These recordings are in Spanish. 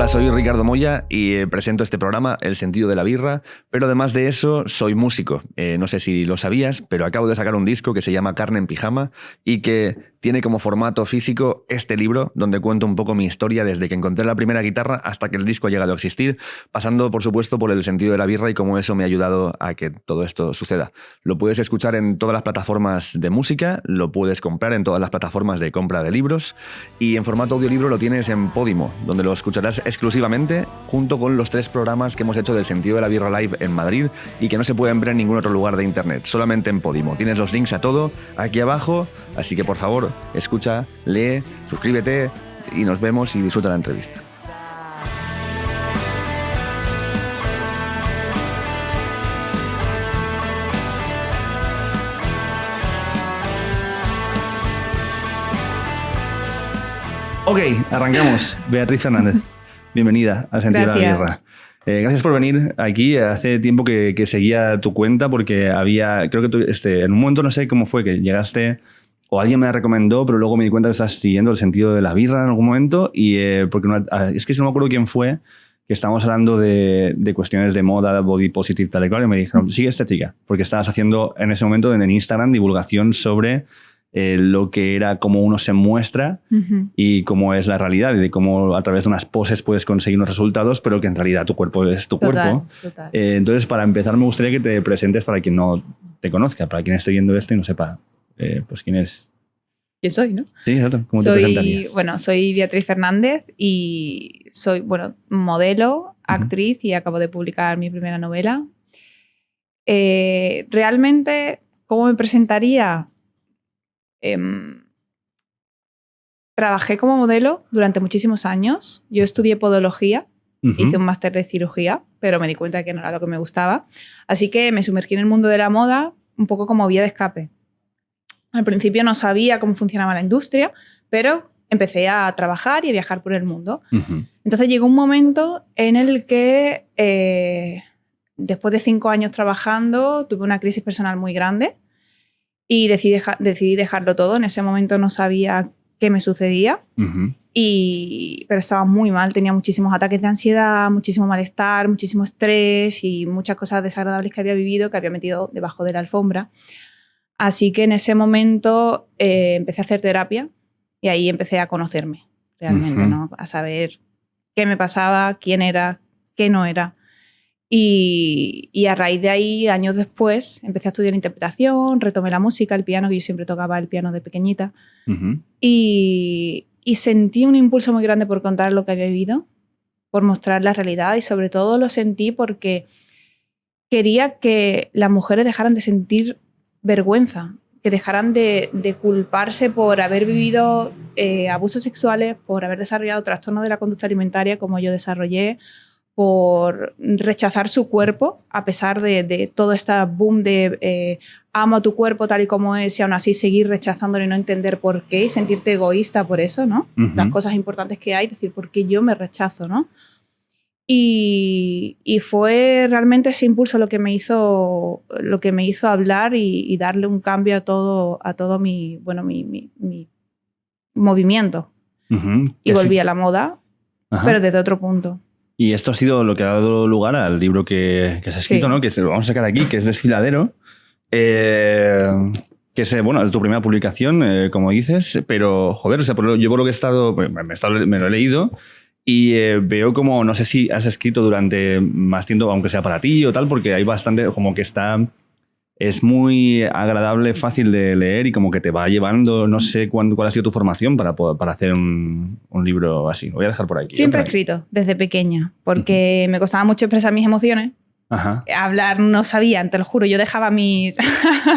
Hola, soy Ricardo Moya y presento este programa, El sentido de la birra, pero además de eso soy músico. No sé si lo sabías, pero acabo de sacar un disco que se llama Carne en Pijama y que tiene como formato físico este libro donde cuento un poco mi historia desde que encontré la primera guitarra hasta que el disco ha llegado a existir, pasando por supuesto por el sentido de la birra y cómo eso me ha ayudado a que todo esto suceda. Lo puedes escuchar en todas las plataformas de música, lo puedes comprar en todas las plataformas de compra de libros y en formato audiolibro lo tienes en Podimo, donde lo escucharás exclusivamente junto con los 3 programas que hemos hecho del sentido de la birra live en Madrid y que no se pueden ver en ningún otro lugar de internet, solamente en Podimo. Tienes los links a todo aquí abajo, así que por favor, escucha, lee, suscríbete y nos vemos y disfruta la entrevista. Ok, arrancamos. Beatriz Fernández, bienvenida al sentido de la birra. Gracias por venir aquí. Hace tiempo que seguía tu cuenta porque había, creo que tú, en un momento no sé cómo fue que llegaste o alguien me la recomendó, pero luego me di cuenta que estás siguiendo el sentido de la birra en algún momento y porque es que no me acuerdo quién fue, que estábamos hablando de cuestiones de moda, body positive, tal y cual, y me dijeron, sigue esta chica, porque estabas haciendo en ese momento en Instagram divulgación sobre lo que era cómo uno se muestra y cómo es la realidad y de cómo a través de unas poses puedes conseguir unos resultados, pero que en realidad tu cuerpo es tu cuerpo. Total. Entonces, para empezar, me gustaría que te presentes para quien no te conozca, para quien esté viendo esto y no sepa pues quién es. ¿Quién soy, no? Sí, exacto. ¿Cómo te presentarías? Bueno, soy Beatriz Fernández y soy, bueno, modelo, actriz y acabo de publicar mi primera novela. Realmente, ¿cómo me presentaría? Trabajé como modelo durante muchísimos años. Yo estudié podología, hice un máster de cirugía, pero me di cuenta que no era lo que me gustaba. Así que me sumergí en el mundo de la moda un poco como vía de escape. Al principio no sabía cómo funcionaba la industria, pero empecé a trabajar y a viajar por el mundo. Entonces llegó un momento en el que, después de 5 años trabajando, tuve una crisis personal muy grande. Y decidí dejarlo todo. En ese momento no sabía qué me sucedía, pero estaba muy mal. Tenía muchísimos ataques de ansiedad, muchísimo malestar, muchísimo estrés y muchas cosas desagradables que había vivido, que había metido debajo de la alfombra. Así que en ese momento empecé a hacer terapia y ahí empecé a conocerme realmente, ¿no? A saber qué me pasaba, quién era, qué no era. Y a raíz de ahí, años después, empecé a estudiar interpretación, retomé la música, el piano, que yo siempre tocaba el piano de pequeñita. Y sentí un impulso muy grande por contar lo que había vivido, por mostrar la realidad y sobre todo lo sentí porque quería que las mujeres dejaran de sentir vergüenza, que dejaran de culparse por haber vivido abusos sexuales, por haber desarrollado trastornos de la conducta alimentaria como yo desarrollé, por rechazar su cuerpo a pesar de todo este boom de amo a tu cuerpo tal y como es y aún así seguir rechazándolo y no entender por qué y sentirte egoísta por eso, ¿no? Las cosas importantes que hay, decir, ¿por qué yo me rechazo, no? Y fue realmente ese impulso lo que me hizo hablar y darle un cambio a todo mi movimiento. Y volví a la moda, pero desde otro punto. Y esto ha sido lo que ha dado lugar al libro que has escrito, ¿no? Que lo vamos a sacar aquí, que es Desfiladero. Que es, bueno, es tu primera publicación, como dices, pero, joder, o sea, yo por lo que he estado, me lo he leído y veo como, no sé si has escrito durante más tiempo, aunque sea para ti o tal, porque hay bastante, como que es muy agradable, fácil de leer y como que te va llevando, no sé cuál ha sido tu formación para hacer un libro así. Lo voy a dejar por aquí. Siempre he escrito, desde pequeña, porque me costaba mucho expresar mis emociones. Hablar no sabía, te lo juro. Yo dejaba a mis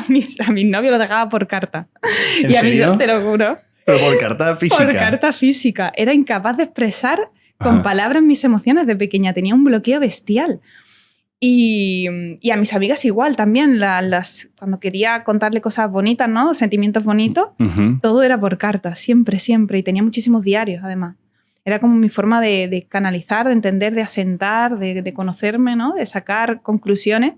novios, los dejaba por carta. ¿En y a serio? mí, te lo juro. Pero por carta física. Por carta física. Era incapaz de expresar con palabras mis emociones de pequeña. Tenía un bloqueo bestial. Y a mis amigas igual también. Cuando quería contarle cosas bonitas, ¿no? Sentimientos bonitos, todo era por carta, siempre, siempre. Y tenía muchísimos diarios, además. Era como mi forma de canalizar, de entender, de asentar, de conocerme, ¿no? De sacar conclusiones.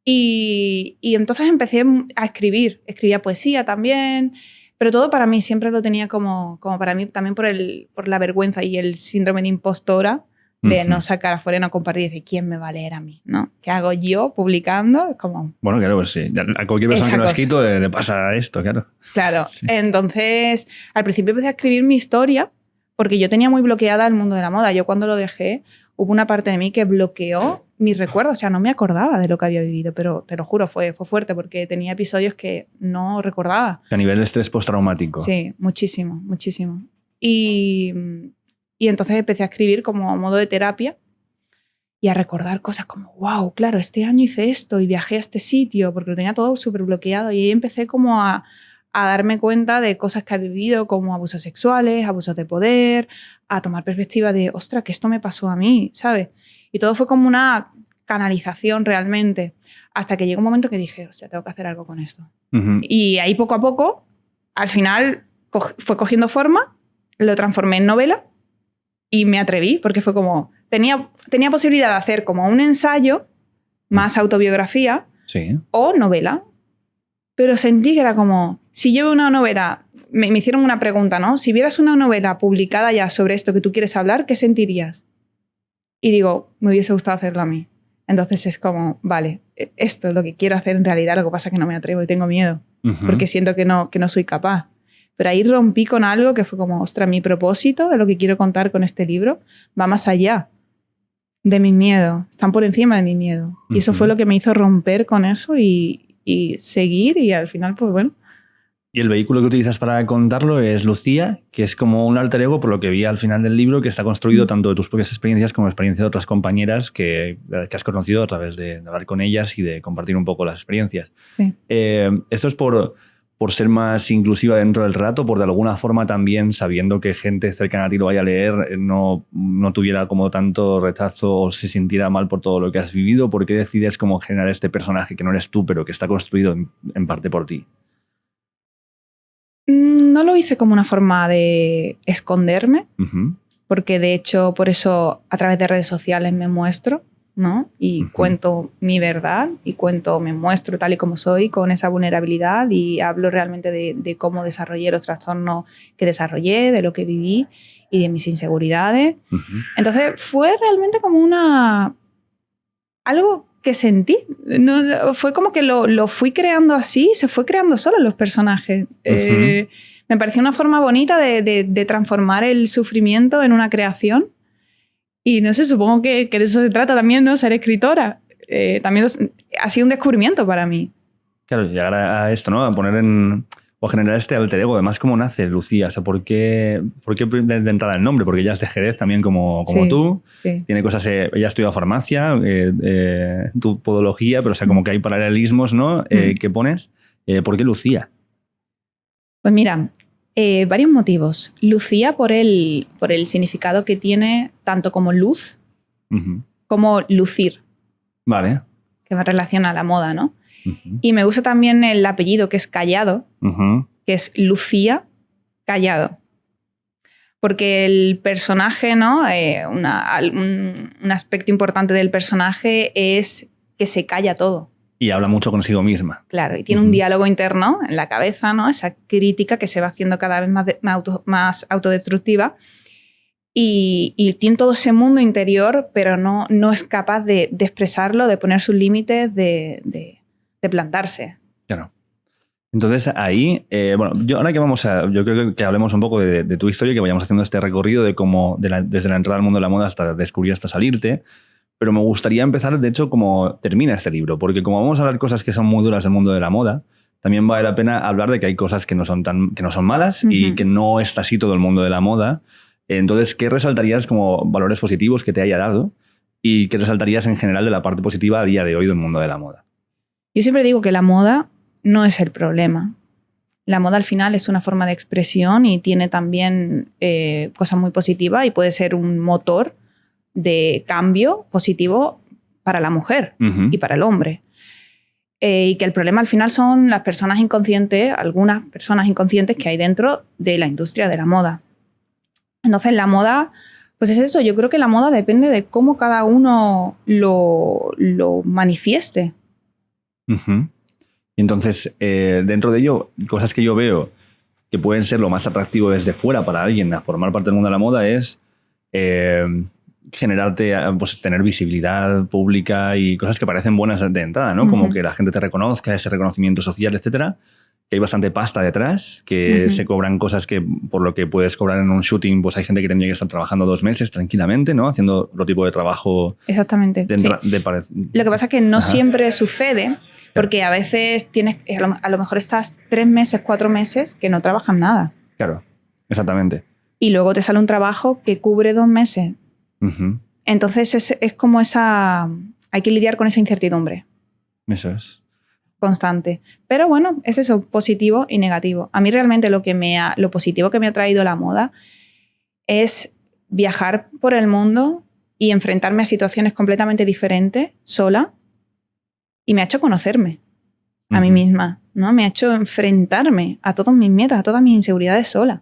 Y entonces empecé a escribir. Escribía poesía también, pero todo para mí siempre lo tenía como para mí, también por la vergüenza y el síndrome de impostora de no sacar afuera y no compartir y decir, ¿quién me va a leer a mí? ¿No? ¿Qué hago yo publicando? Es como... Bueno, claro, pues sí. A cualquier persona que lo ha escrito le pasa esto, claro. Claro. Sí. Entonces, al principio empecé a escribir mi historia porque yo tenía muy bloqueada el mundo de la moda. Yo cuando lo dejé, hubo una parte de mí que bloqueó mis recuerdos. O sea, no me acordaba de lo que había vivido, pero te lo juro, fue fuerte porque tenía episodios que no recordaba. A nivel de estrés postraumático. Sí, muchísimo, muchísimo. Y entonces empecé a escribir como modo de terapia y a recordar cosas como, wow, claro, este año hice esto y viajé a este sitio, porque lo tenía todo súper bloqueado. Y ahí empecé como a darme cuenta de cosas que he vivido, como abusos sexuales, abusos de poder, a tomar perspectiva de, ostras, que esto me pasó a mí, ¿sabes? Y todo fue como una canalización realmente, hasta que llegó un momento que dije, o sea, tengo que hacer algo con esto. Y ahí poco a poco, al final fue cogiendo forma, lo transformé en novela y me atreví, porque fue como, tenía posibilidad de hacer como un ensayo, más autobiografía, sí, o novela, pero sentí que era como, si yo veo una novela, me hicieron una pregunta, ¿no? Si vieras una novela publicada ya sobre esto que tú quieres hablar, ¿qué sentirías? Y digo, me hubiese gustado hacerlo a mí. Entonces es como, vale, esto es lo que quiero hacer en realidad, lo que pasa es que no me atrevo y tengo miedo, porque siento que no soy capaz. Pero ahí rompí con algo que fue como, ostras, mi propósito de lo que quiero contar con este libro va más allá de mi miedo, están por encima de mi miedo. Y eso fue lo que me hizo romper con eso y seguir y al final, pues bueno. Y el vehículo que utilizas para contarlo es Lucía, que es como un alter ego, por lo que vi al final del libro, que está construido tanto de tus propias experiencias como de experiencias de otras compañeras que has conocido a través de hablar con ellas y de compartir un poco las experiencias. Sí. Esto es por ser más inclusiva dentro del relato, por de alguna forma también, sabiendo que gente cercana a ti lo vaya a leer, no tuviera como tanto rechazo o se sintiera mal por todo lo que has vivido. ¿Por qué decides como generar este personaje que no eres tú, pero que está construido en parte por ti? No lo hice como una forma de esconderme, porque de hecho por eso a través de redes sociales me muestro, ¿no? Y cuento mi verdad y me muestro tal y como soy, con esa vulnerabilidad, y hablo realmente de cómo desarrollé los trastornos que desarrollé, de lo que viví y de mis inseguridades. Entonces fue realmente como algo que sentí. Fue como que lo fui creando así, se fue creando solo los personajes. Me pareció una forma bonita de transformar el sufrimiento en una creación. Y no sé, supongo que de eso se trata también, ¿no? Ser escritora. También ha sido un descubrimiento para mí. Claro, llegar a esto, ¿no? A poner o generar este alter ego. Además, ¿cómo nace Lucía? O sea, ¿por qué de entrada el nombre? Porque ella es de Jerez también como Sí, tú. Sí. Tiene cosas... ella ha estudiado farmacia, tu podología, pero o sea, como que hay paralelismos, ¿no? ¿Qué pones? ¿Por qué Lucía? Pues mira, varios motivos. Lucía por el significado que tiene tanto como luz como lucir. Vale. Que me relaciona a la moda, ¿no? Y me gusta también el apellido, que es Callado, que es Lucía Callado. Porque el personaje, ¿no? Un aspecto importante del personaje es que se calla todo. Y habla mucho consigo misma. Claro, y tiene un diálogo interno en la cabeza, ¿no? Esa crítica que se va haciendo cada vez más autodestructiva. Y tiene todo ese mundo interior, pero no es capaz de expresarlo, de poner sus límites, de plantarse. Claro. Entonces ahí, bueno, yo creo que hablemos un poco de tu historia, que vayamos haciendo este recorrido de cómo, desde la entrada al mundo de la moda hasta descubrir, hasta salirte. Pero me gustaría empezar, de hecho, cómo termina este libro, porque como vamos a hablar cosas que son muy duras del mundo de la moda, también vale la pena hablar de que hay cosas que no son malas y que no está así todo el mundo de la moda. Entonces, ¿qué resaltarías como valores positivos que te haya dado y qué resaltarías en general de la parte positiva a día de hoy del mundo de la moda? Yo siempre digo que la moda no es el problema. La moda al final es una forma de expresión y tiene también cosas muy positivas y puede ser un motor de cambio positivo para la mujer y para el hombre. Y que el problema al final son las personas inconscientes, algunas personas inconscientes que hay dentro de la industria de la moda. Entonces la moda, pues es eso, yo creo que la moda depende de cómo cada uno lo manifieste. Y entonces, dentro de ello, cosas que yo veo que pueden ser lo más atractivo desde fuera para alguien a formar parte del mundo de la moda es generarte, pues tener visibilidad pública y cosas que parecen buenas de entrada, ¿no? Como que la gente te reconozca, ese reconocimiento social, etcétera. Que hay bastante pasta detrás, que se cobran cosas que por lo que puedes cobrar en un shooting, pues hay gente que tendría que estar trabajando 2 meses tranquilamente, ¿no? Haciendo otro tipo de trabajo. Exactamente. Lo que pasa es que no siempre sucede, porque a veces a lo mejor estás 3 meses, 4 meses que no trabajas nada. Claro, exactamente. Y luego te sale un trabajo que cubre 2 meses. Entonces es como esa... Hay que lidiar con esa incertidumbre. Eso es. Constante. Pero bueno, es eso, positivo y negativo. A mí realmente lo positivo que me ha traído la moda es viajar por el mundo y enfrentarme a situaciones completamente diferentes, sola, y me ha hecho conocerme a mí misma, ¿no? Me ha hecho enfrentarme a todos mis miedos, a todas mis inseguridades sola.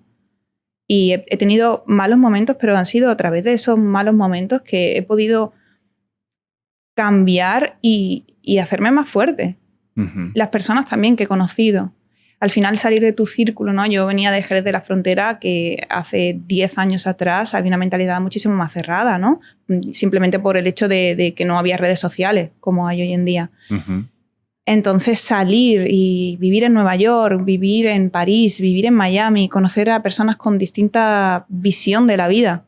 Y he tenido malos momentos, pero han sido a través de esos malos momentos que he podido cambiar y hacerme más fuerte. Las personas también que he conocido. Al final salir de tu círculo, ¿no? Yo venía de Jerez de la Frontera, que hace 10 años atrás había una mentalidad muchísimo más cerrada, ¿no? Simplemente por el hecho de que no había redes sociales como hay hoy en día. Entonces salir y vivir en Nueva York, vivir en París, vivir en Miami, conocer a personas con distinta visión de la vida,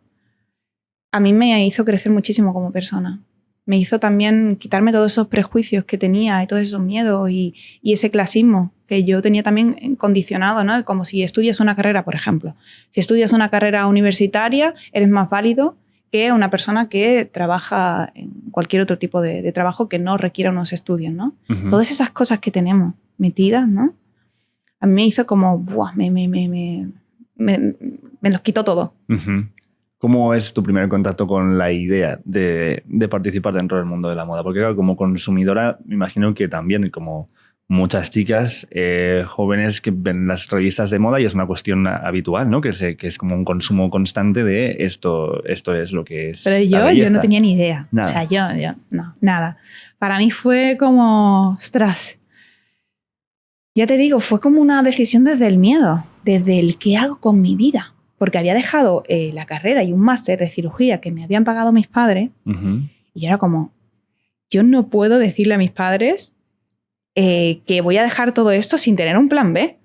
a mí me hizo crecer muchísimo como persona. Me hizo también quitarme todos esos prejuicios que tenía y todos esos miedos y ese clasismo que yo tenía también condicionado, ¿no? Como si estudias una carrera, por ejemplo. Si estudias una carrera universitaria, eres más válido que una persona que trabaja en cualquier otro tipo de trabajo que no requiera unos estudios, ¿no? Todas esas cosas que tenemos metidas, ¿no? A mí me hizo como, ¡buah! Me los quitó todo. ¿Cómo es tu primer contacto con la idea de participar dentro del mundo de la moda? Porque claro, como consumidora, me imagino que también, como muchas chicas jóvenes que ven las revistas de moda y es una cuestión habitual, ¿no? Que es como un consumo constante de esto es lo que es. Pero yo no tenía ni idea. Nada. O sea, yo no, nada. Para mí fue como, ostras, ya te digo, fue como una decisión desde el miedo, desde el qué hago con mi vida. Porque había dejado la carrera y un máster de cirugía que me habían pagado mis padres y yo era como, yo no puedo decirle a mis padres que voy a dejar todo esto sin tener un plan B.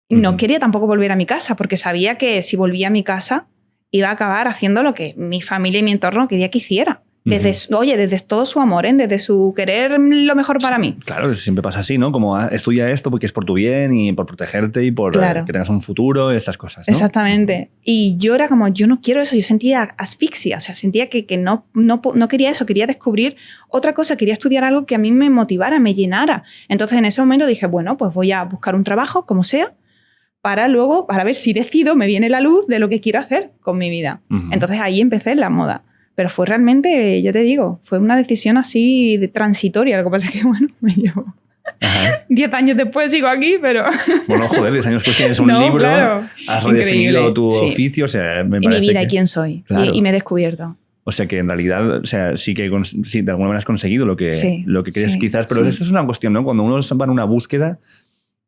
No quería tampoco volver a mi casa porque sabía que si volvía a mi casa iba a acabar haciendo lo que mi familia y mi entorno quería que hiciera. Desde todo su amor, desde su querer lo mejor para mí. Claro, siempre pasa así, ¿no? Como estudia esto porque es por tu bien y por protegerte y por que tengas un futuro, estas cosas, ¿no? Exactamente. Y yo era como, yo no quiero eso, yo sentía asfixia, o sea, sentía que no quería eso, quería descubrir otra cosa, quería estudiar algo que a mí me motivara, me llenara. Entonces en ese momento dije, bueno, pues voy a buscar un trabajo, como sea, para ver si decido, me viene la luz de lo que quiero hacer con mi vida. Entonces ahí empecé en la moda. Pero fue realmente, yo te digo, fue una decisión así transitoria. Lo que pasa es que, bueno, me llevo 10 años después sigo aquí, pero... Bueno, joder, 10 años después tienes un libro, claro. Has redefinido tu oficio, o sea, me parece mi vida y quién soy, claro. y me he descubierto. O sea, que en realidad, o sea, sí que de alguna manera has conseguido lo que querías quizás, pero esto es una cuestión, ¿no? Cuando uno va en una búsqueda,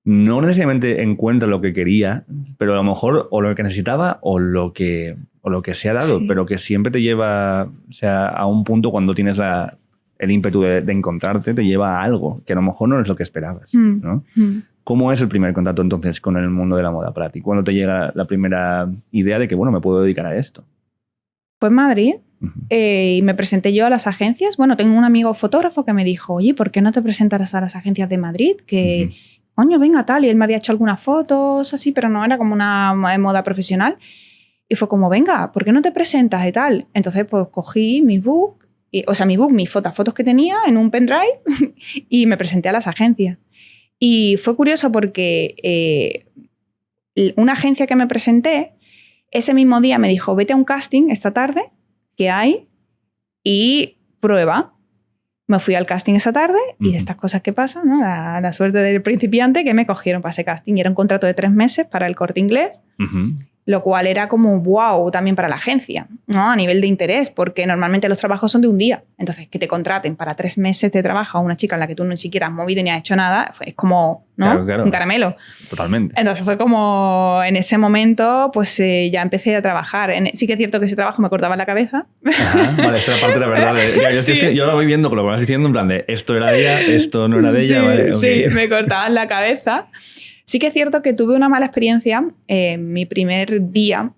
no necesariamente encuentra lo que quería, pero a lo mejor o lo que necesitaba o lo que se ha dado, pero que siempre te lleva, o sea, a un punto cuando tienes el ímpetu de encontrarte, te lleva a algo que a lo mejor no es lo que esperabas, ¿no? ¿Cómo es el primer contacto entonces con el mundo de la moda para ti? ¿Cuándo te llega la primera idea de que, bueno, me puedo dedicar a esto? Fue en Madrid y me presenté yo a las agencias. Bueno, tengo un amigo fotógrafo que me dijo, oye, ¿por qué no te presentas a las agencias de Madrid? Que, coño, venga, tal. Y él me había hecho algunas fotos así, pero no era como una moda profesional. Y fue como, venga, ¿por qué no te presentas y tal? Entonces, pues cogí mis fotos que tenía en un pendrive y me presenté a las agencias. Y fue curioso porque una agencia que me presenté, ese mismo día me dijo, vete a un casting esta tarde que hay y prueba. Me fui al casting esa tarde y de estas cosas que pasan, ¿no? La suerte del principiante, que me cogieron para ese casting. Y era un contrato de 3 meses para el Corte Inglés. lo cual era como wow también para la agencia, ¿no? A nivel de interés, porque normalmente los trabajos son de un día. Entonces, que te contraten para 3 meses de trabajo a una chica en la que tú ni siquiera has movido ni has hecho nada, es como, ¿no? Claro. Un caramelo. Totalmente. Entonces fue como, en ese momento, pues ya empecé a trabajar. Sí que es cierto que ese trabajo me cortaba la cabeza. Ajá, vale, esta es la parte de la verdad. Sí. Yo lo voy viendo con lo que vas diciendo, en plan de esto era de ella, esto no era de ella. Vale, okay. Sí, me cortaban la cabeza. Sí que es cierto que tuve una mala experiencia mi primer día,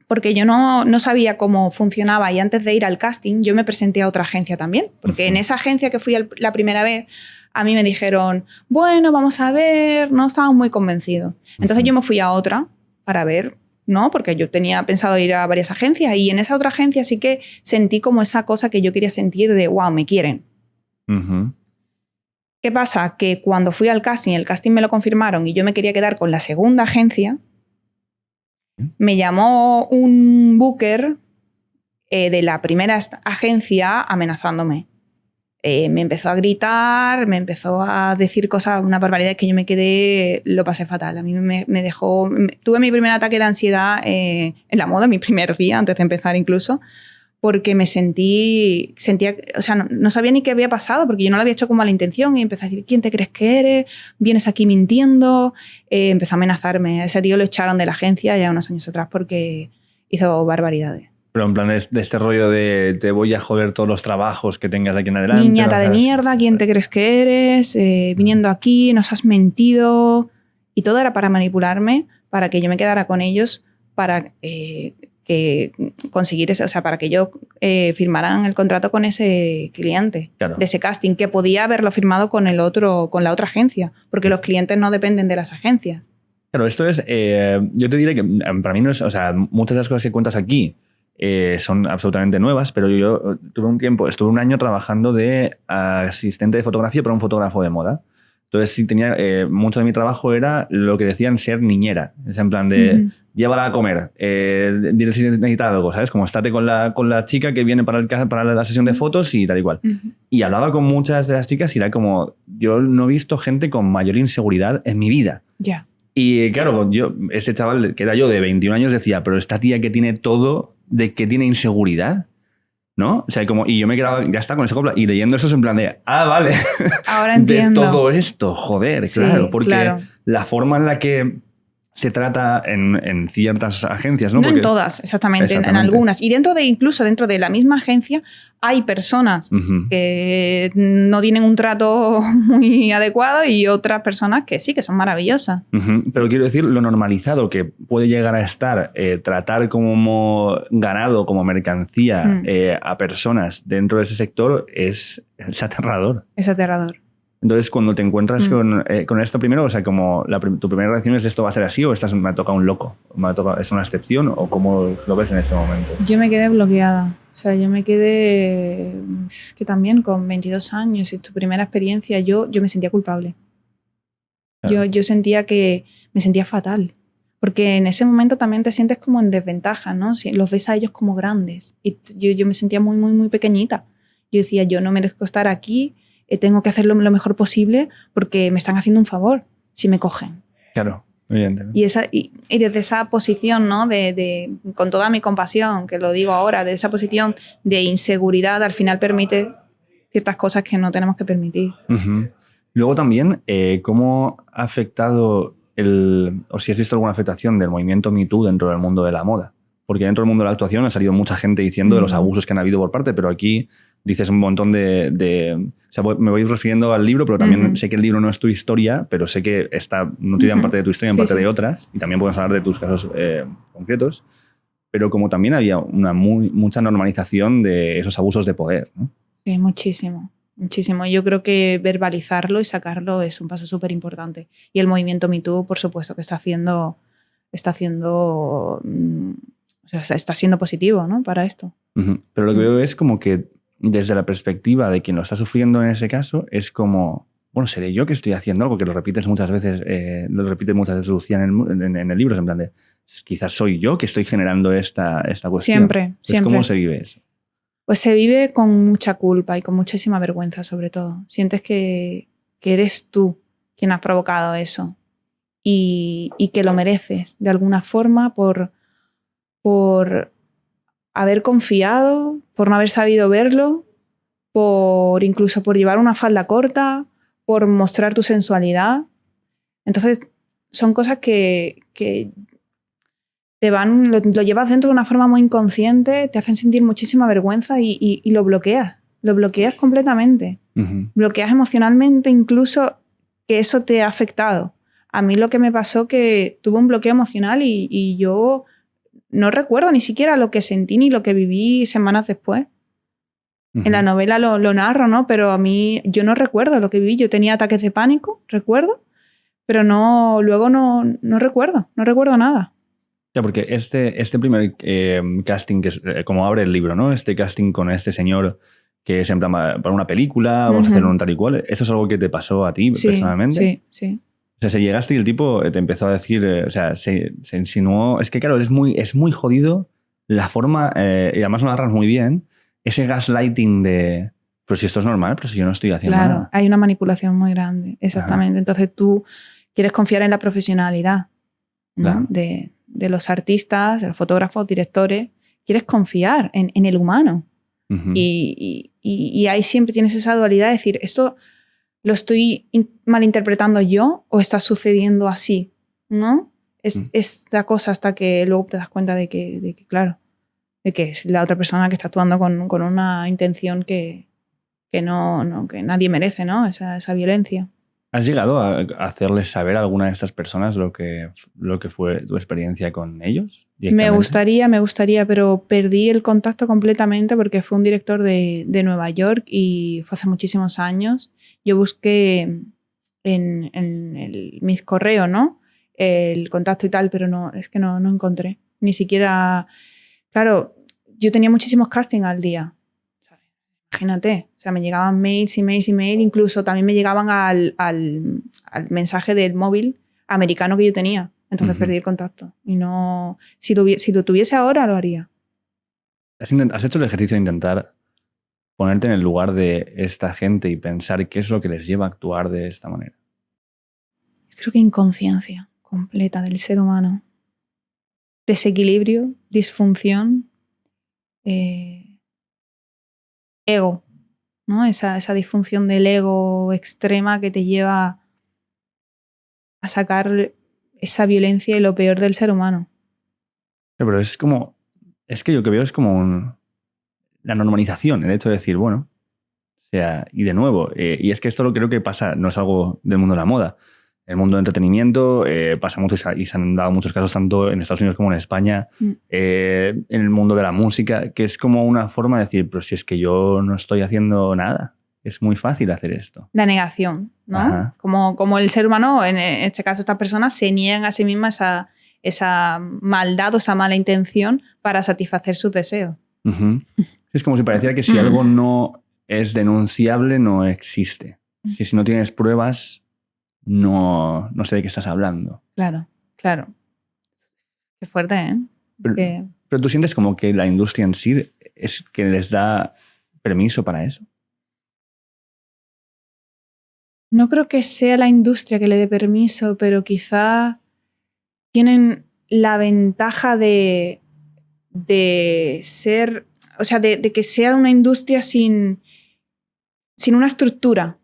porque yo no sabía cómo funcionaba y antes de ir al casting yo me presenté a otra agencia también, porque en esa agencia que fui la primera vez a mí me dijeron, bueno, vamos a ver, no estaba muy convencido. Entonces yo me fui a otra para ver, ¿no? Porque yo tenía pensado ir a varias agencias y en esa otra agencia sí que sentí como esa cosa que yo quería sentir de, wow, me quieren. ¿Qué pasa? Que cuando fui al casting, el casting me lo confirmaron y yo me quería quedar con la segunda agencia, me llamó un booker de la primera agencia amenazándome. Me empezó a gritar, me empezó a decir cosas, una barbaridad que yo me quedé, lo pasé fatal. A mí me dejó... Tuve mi primer ataque de ansiedad en la moda, mi primer día, antes de empezar incluso, porque me sentía, o sea, no sabía ni qué había pasado, porque yo no lo había hecho con mala intención y empecé a decir, ¿quién te crees que eres? ¿Vienes aquí mintiendo? Empezó a amenazarme. A ese tío lo echaron de la agencia ya unos años atrás porque hizo barbaridades. Pero en plan de este rollo de te voy a joder todos los trabajos que tengas de aquí en adelante. Niñata de mierda, ¿quién te crees que eres? Viniendo aquí, nos has mentido. Y todo era para manipularme, para que yo me quedara con ellos, para que conseguir ese, o sea, para que yo firmaran el contrato con ese cliente, claro, de ese casting, que podía haberlo firmado con la otra agencia, porque los clientes no dependen de las agencias. Claro, esto es, yo te diré que para mí no es, o sea, muchas de las cosas que cuentas aquí son absolutamente nuevas, pero yo estuve un año trabajando de asistente de fotografía para un fotógrafo de moda. Entonces, sí, tenía mucho de mi trabajo era lo que decían ser niñera. Es en plan de, llévala a comer, dile si necesita algo, ¿sabes? Como estate con la chica que viene para la sesión de fotos y tal y cual. Y hablaba con muchas de las chicas y era como, yo no he visto gente con mayor inseguridad en mi vida. Ya. Y claro, ese chaval que era yo de 21 años decía, pero esta tía que tiene todo, ¿de qué tiene inseguridad? ¿No? O sea, y yo me quedaba, ya está, con esa copla. Y leyendo eso es en plan de, vale. Ahora entiendo. De todo esto, joder, sí, claro. Porque la forma en la que se trata en ciertas agencias, ¿no? No porque, en todas, exactamente, en algunas. Y incluso dentro de la misma agencia hay personas que no tienen un trato muy adecuado y otras personas que sí, que son maravillosas. Pero quiero decir, lo normalizado que puede llegar a estar tratar como ganado, como mercancía a personas dentro de ese sector es aterrador. Es aterrador. Entonces, cuando te encuentras con esto primero, o sea, como tu primera reacción es ¿esto va a ser así o me ha tocado un loco? ¿Es una excepción o cómo lo ves en ese momento? Yo me quedé bloqueada. O sea, yo me quedé... Es que también con 22 años y tu primera experiencia, yo me sentía culpable. Claro. Yo sentía que me sentía fatal. Porque en ese momento también te sientes como en desventaja, ¿no? Los ves a ellos como grandes. Y yo me sentía muy, muy, muy pequeñita. Yo decía, yo no merezco estar aquí, tengo que hacerlo lo mejor posible porque me están haciendo un favor si me cogen. Claro, evidente. Y desde esa posición, ¿no? Con toda mi compasión, que lo digo ahora, de esa posición de inseguridad, al final permite ciertas cosas que no tenemos que permitir. Luego también, ¿cómo ha afectado o si has visto alguna afectación del movimiento Me Too dentro del mundo de la moda? Porque dentro del mundo de la actuación ha salido mucha gente diciendo de los abusos que han habido por parte, pero aquí dices un montón o sea, me voy refiriendo al libro, pero también sé que el libro no es tu historia, pero sé que está nutrida en parte de tu historia, en parte de otras, y también puedes hablar de tus casos concretos, pero como también había mucha normalización de esos abusos de poder, ¿no? Sí, muchísimo. Muchísimo. Yo creo que verbalizarlo y sacarlo es un paso súper importante. Y el movimiento Me Too, por supuesto, que está siendo positivo, ¿no? Para esto. Pero lo que veo es como que desde la perspectiva de quien lo está sufriendo en ese caso, es como, bueno, seré yo que estoy haciendo algo, que lo repite muchas veces Lucía en el libro, en plan de, quizás soy yo que estoy generando esta cuestión. Siempre. ¿Cómo se vive eso? Pues se vive con mucha culpa y con muchísima vergüenza, sobre todo. Sientes que eres tú quien has provocado eso. y que lo mereces de alguna forma por haber confiado, por no haber sabido verlo, incluso por llevar una falda corta, por mostrar tu sensualidad. Entonces, son cosas que lo llevas dentro de una forma muy inconsciente, te hacen sentir muchísima vergüenza y lo bloqueas. Lo bloqueas completamente. Bloqueas emocionalmente incluso que eso te ha afectado. A mí lo que me pasó que tuve un bloqueo emocional y yo no recuerdo ni siquiera lo que sentí ni lo que viví semanas después. En la novela lo narro, ¿no? Pero a mí yo no recuerdo lo que viví. Yo tenía ataques de pánico, recuerdo, pero luego no recuerdo nada. Ya, porque este primer casting, que es como abre el libro, ¿no? Este casting con este señor que es en plan para una película, vamos a hacer un tal y cual. ¿Esto es algo que te pasó a ti personalmente? Sí. O sea, si llegaste y el tipo te empezó a decir, o sea, se insinuó. Es que, claro, es muy jodido la forma, y además lo narras muy bien, ese gaslighting de, pero si esto es normal, pero si yo no estoy haciendo nada. Claro, hay una manipulación muy grande, exactamente. Ajá. Entonces tú quieres confiar en la profesionalidad, ¿no? Claro. De los artistas, de los fotógrafos, directores. Quieres confiar en el humano. Y ahí siempre tienes esa dualidad de decir, ¿esto lo estoy malinterpretando yo o está sucediendo así? ¿No? Es la cosa hasta que luego te das cuenta de que claro, de que es la otra persona que está actuando con una intención que nadie merece, ¿no? Esa violencia. ¿Has llegado a hacerles saber a alguna de estas personas lo que fue tu experiencia con ellos? Me gustaría, pero perdí el contacto completamente porque fue un director de Nueva York y fue hace muchísimos años. Yo busqué en mis correos, ¿no? El contacto y tal, pero es que no encontré. Ni siquiera... Claro, yo tenía muchísimos castings al día. Imagínate, o sea, me llegaban mails, incluso también me llegaban al mensaje del móvil americano que yo tenía. Entonces perdí el contacto. Y no, si lo tuviese ahora, lo haría. ¿Has hecho el ejercicio de intentar ponerte en el lugar de esta gente y pensar qué es lo que les lleva a actuar de esta manera? Creo que inconsciencia completa del ser humano. Desequilibrio, disfunción, ego, ¿no? Esa disfunción del ego extrema que te lleva a sacar esa violencia y lo peor del ser humano. Pero es que yo que veo es como la normalización, el hecho de decir, bueno, o sea, y de nuevo, y es que esto lo creo que pasa, no es algo del mundo de la moda. El mundo del entretenimiento pasa mucho y se han dado muchos casos tanto en Estados Unidos como en España, en el mundo de la música, que es como una forma de decir, pero si es que yo no estoy haciendo nada, es muy fácil hacer esto. La negación, ¿no? Como el ser humano, en este caso estas personas, se niegan a sí mismas esa maldad o esa mala intención para satisfacer sus deseos. Es como si pareciera que si algo no es denunciable, no existe. Si no tienes pruebas... No sé de qué estás hablando. Claro. Qué fuerte, ¿eh? Pero tú sientes como que la industria en sí es que les da permiso para eso. No creo que sea la industria que le dé permiso, pero quizá tienen la ventaja de ser, o sea, de que sea una industria sin una estructura.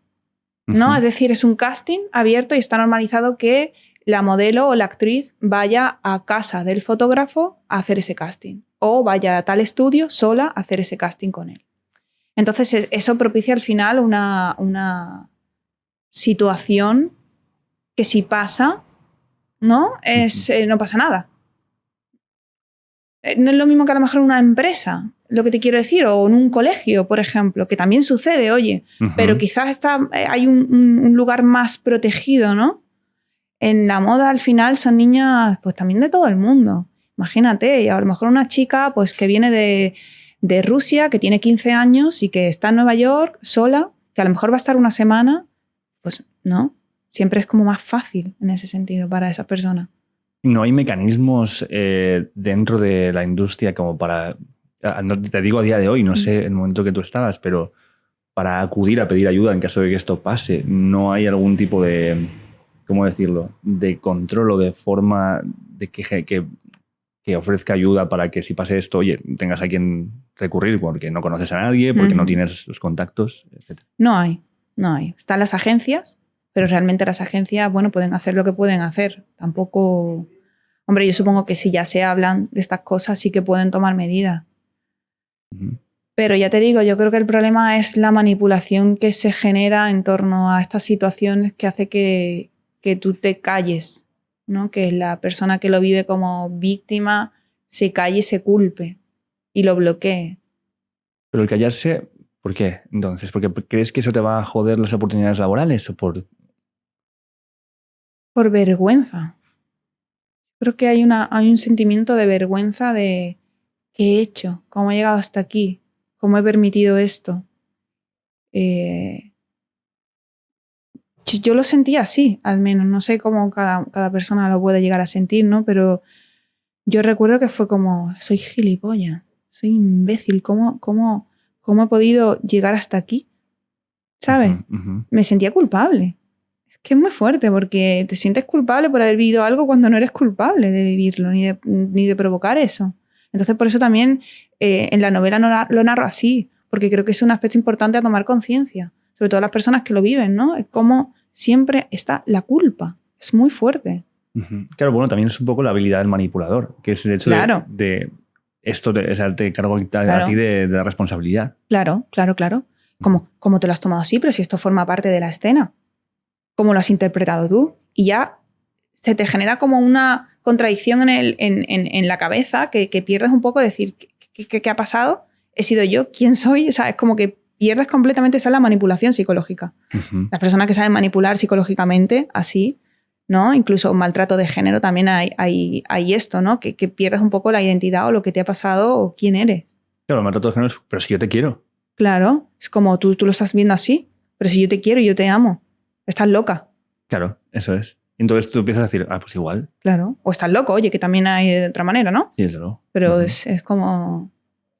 ¿No? Es decir, es un casting abierto y está normalizado que la modelo o la actriz vaya a casa del fotógrafo a hacer ese casting o vaya a tal estudio sola a hacer ese casting con él. Entonces eso propicia al final una situación que si pasa, ¿no? No pasa nada. No es lo mismo que a lo mejor en una empresa, lo que te quiero decir, o en un colegio, por ejemplo, que también sucede, oye, pero quizás hay un lugar más protegido, ¿no? En la moda al final son niñas pues también de todo el mundo. Imagínate, y a lo mejor una chica pues que viene de Rusia, que tiene 15 años y que está en Nueva York sola, que a lo mejor va a estar una semana, pues no, siempre es como más fácil en ese sentido para esa persona. ¿No hay mecanismos dentro de la industria como para, te digo a día de hoy, no sé el momento que tú estabas, pero para acudir a pedir ayuda en caso de que esto pase? ¿No hay algún tipo de ¿cómo decirlo?, de control o de forma de que ofrezca ayuda para que si pase esto, oye, tengas a quien recurrir porque no conoces a nadie, porque no tienes los contactos, etc. No hay. Están las agencias, pero realmente las agencias, bueno, pueden hacer lo que pueden hacer. Tampoco... Hombre, yo supongo que si ya se hablan de estas cosas sí que pueden tomar medidas. Pero ya te digo, yo creo que el problema es la manipulación que se genera en torno a estas situaciones que hace que tú te calles, ¿no? Que la persona que lo vive como víctima se calle y se culpe y lo bloquee. Pero el callarse, ¿por qué entonces? ¿Porque crees que eso te va a joder las oportunidades laborales o por...? Por vergüenza. Creo que hay un sentimiento de vergüenza de ¿qué he hecho? ¿Cómo he llegado hasta aquí? ¿Cómo he permitido esto? Yo lo sentí así, al menos. No sé cómo cada persona lo puede llegar a sentir, ¿no? Pero yo recuerdo que fue como, soy gilipollas, soy imbécil. ¿Cómo he podido llegar hasta aquí? ¿Sabes? Me sentía culpable. Es que es muy fuerte porque te sientes culpable por haber vivido algo cuando no eres culpable de vivirlo ni de provocar eso. Entonces, por eso también en la novela lo narro así, porque creo que es un aspecto importante a tomar conciencia, sobre todo las personas que lo viven, ¿no? Es como siempre está la culpa. Es muy fuerte. Claro, bueno, también es un poco la habilidad del manipulador, que es el hecho de esto, o sea, te cargo a ti de la responsabilidad. Claro. ¿Cómo te lo has tomado así? Pero si esto forma parte de la escena. ¿Cómo lo has interpretado tú? Y ya se te genera como una contradicción en la cabeza que pierdes un poco de decir, ¿qué ha pasado? ¿He sido yo? ¿Quién soy? O sea, es como que pierdes completamente esa la manipulación psicológica. Las personas que saben manipular psicológicamente así, ¿no? Incluso maltrato de género también hay esto, ¿no? Que pierdes un poco la identidad o lo que te ha pasado o quién eres. Claro, maltrato de género es, pero si yo te quiero. Claro, es como tú lo estás viendo así, pero si yo te quiero y yo te amo, estás loca. Claro, eso es. Entonces tú empiezas a decir, pues igual. Claro, o estás loco, oye, que también hay de otra manera, ¿no? Sí, eso. Pero es como...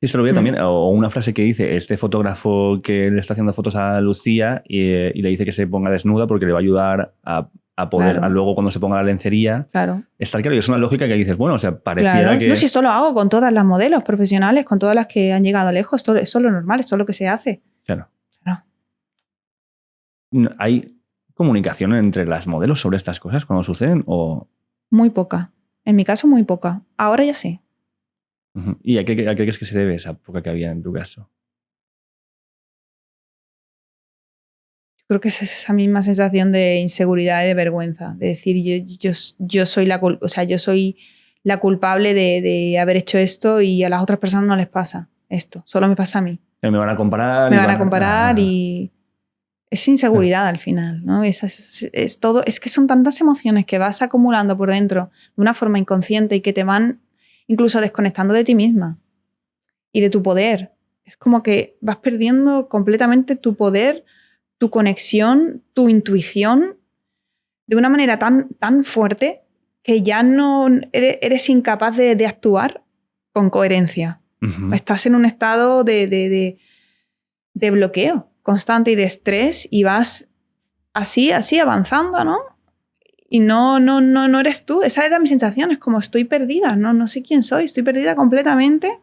Sí, se lo veo también. O una frase que dice este fotógrafo que le está haciendo fotos a Lucía y le dice que se ponga desnuda porque le va a ayudar a poder, Claro. Luego cuando se ponga la lencería. Claro. Está claro, y es una lógica que dices, bueno, o sea, pareciera claro. que... No, si esto lo hago con todas las modelos profesionales, con todas las que han llegado lejos, esto es lo normal, esto es lo que se hace. Claro. ¿Hay comunicación entre las modelos sobre estas cosas cuando suceden o...? Muy poca. En mi caso, muy poca. Ahora ya sí. ¿Y a qué crees que se debe esa poca que había en tu caso? Yo creo que es esa misma sensación de inseguridad y de vergüenza, de decir yo soy la culpable de haber hecho esto y a las otras personas no les pasa esto, solo me pasa a mí. Me van a comparar. Me van a comparar y es inseguridad al final, ¿no? Es todo, es que son tantas emociones que vas acumulando por dentro de una forma inconsciente y que te van incluso desconectando de ti misma y de tu poder. Es como que vas perdiendo completamente tu poder, tu conexión, tu intuición de una manera tan fuerte que ya no eres incapaz de actuar con coherencia. Estás en un estado de bloqueo constante y de estrés y vas así avanzando, ¿no? Y no eres tú. Esa era mi sensación, es como estoy perdida, no sé quién soy, estoy perdida completamente.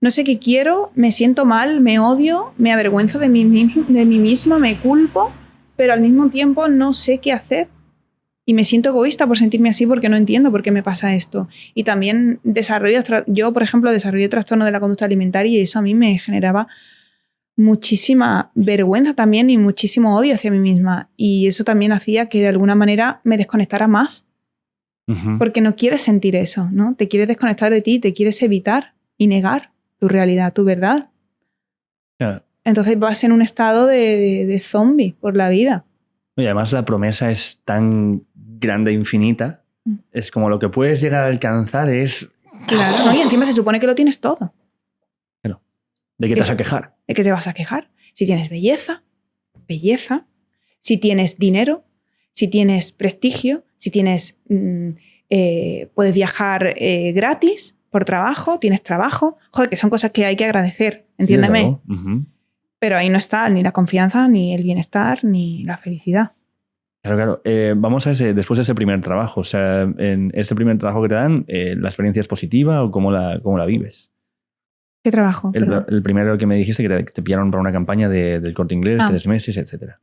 No sé qué quiero, me siento mal, me odio, me avergüenzo de mí misma, me culpo, pero al mismo tiempo no sé qué hacer. Y me siento egoísta por sentirme así porque no entiendo por qué me pasa esto. Y también yo, por ejemplo, desarrollé trastorno de la conducta alimentaria y eso a mí me generaba muchísima vergüenza también y muchísimo odio hacia mí misma. Y eso también hacía que de alguna manera me desconectara más. Porque no quieres sentir eso, ¿no? Te quieres desconectar de ti, te quieres evitar y negar tu realidad, tu verdad. Claro. Entonces vas en un estado de zombie por la vida. Y además la promesa es tan grande e infinita. Es como lo que puedes llegar a alcanzar es... Claro, ¿no? Y encima se supone que lo tienes todo. Claro. ¿De qué te vas a quejar? ¿De qué te vas a quejar? Si tienes belleza. Si tienes dinero, si tienes prestigio, si tienes... puedes viajar gratis por trabajo, tienes trabajo. Joder, que son cosas que hay que agradecer, entiéndeme. Sí, Pero ahí no está ni la confianza, ni el bienestar, ni la felicidad. Claro. Vamos a después de ese primer trabajo. O sea, en este primer trabajo que te dan, ¿la experiencia es positiva o cómo la vives? ¿Qué trabajo? El primero que me dijiste que te pillaron para una campaña del Corte Inglés, 3 meses, etc.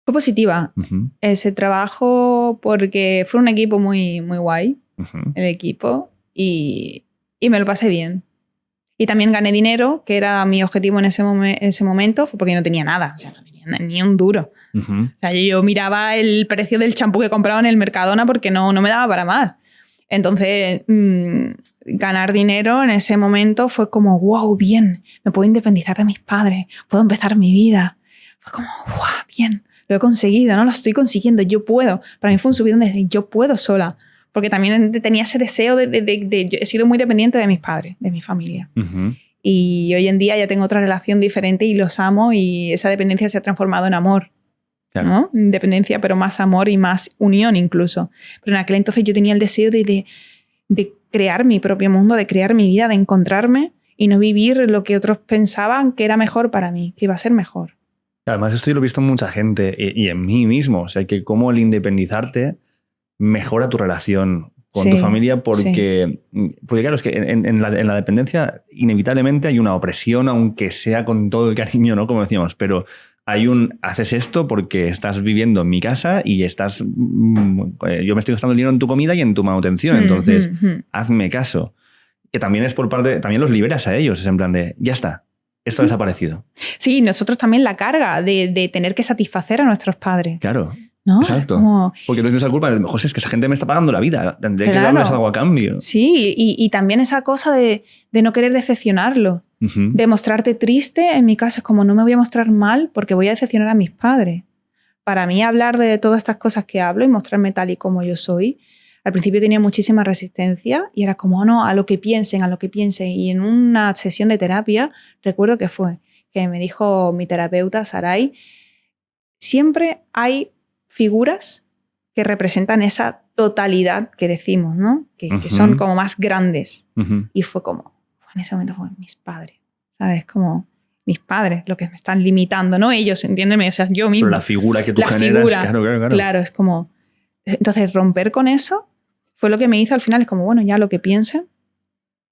Fue positiva ese trabajo porque fue un equipo muy, muy guay, el equipo, y me lo pasé bien. Y también gané dinero, que era mi objetivo en ese momento, fue porque no tenía nada, o sea, no tenía ni un duro. O sea, yo miraba el precio del champú que compraba en el Mercadona porque no me daba para más. Entonces, ganar dinero en ese momento fue como, wow, bien, me puedo independizar de mis padres, puedo empezar mi vida. Fue como, wow, bien, lo he conseguido, ¿no? Lo estoy consiguiendo, yo puedo. Para mí fue un subidón de yo puedo sola. Porque también tenía ese deseo yo he sido muy dependiente de mis padres, de mi familia. Y hoy en día ya tengo otra relación diferente y los amo y esa dependencia se ha transformado en amor. Claro. ¿No? Independencia, pero más amor y más unión incluso. Pero en aquel entonces yo tenía el deseo de crear mi propio mundo, de crear mi vida, de encontrarme y no vivir lo que otros pensaban que era mejor para mí, que iba a ser mejor. Además, esto yo lo he visto en mucha gente y en mí mismo. O sea, que cómo el independizarte mejora tu relación con tu familia porque claro, es que en la dependencia inevitablemente hay una opresión, aunque sea con todo el cariño, ¿no? Como decíamos, pero haces esto porque estás viviendo en mi casa y yo me estoy gastando el dinero en tu comida y en tu manutención, entonces hazme caso. Que también es también los liberas a ellos, es en plan de, ya está, esto ha desaparecido. Sí, nosotros también la carga de tener que satisfacer a nuestros padres. Claro. ¿No? Exacto. Porque no tienes la culpa. Mejor es que esa gente me está pagando la vida. Tendré que darles algo a cambio. Sí, y también esa cosa de no querer decepcionarlo. De mostrarte triste. En mi caso es como no me voy a mostrar mal porque voy a decepcionar a mis padres. Para mí hablar de todas estas cosas que hablo y mostrarme tal y como yo soy, al principio tenía muchísima resistencia y era como, no, a lo que piensen. Y en una sesión de terapia, recuerdo que me dijo mi terapeuta, Saray, siempre hay figuras que representan esa totalidad que decimos, ¿no? Que son como más grandes. Y fue como, en ese momento fue mis padres, ¿sabes? Como mis padres, lo que me están limitando, no ellos, entiéndeme, o sea, yo mismo. Pero la figura que tú generas, claro. Claro, es como... Entonces, romper con eso fue lo que me hizo al final, es como, bueno, ya lo que piensen,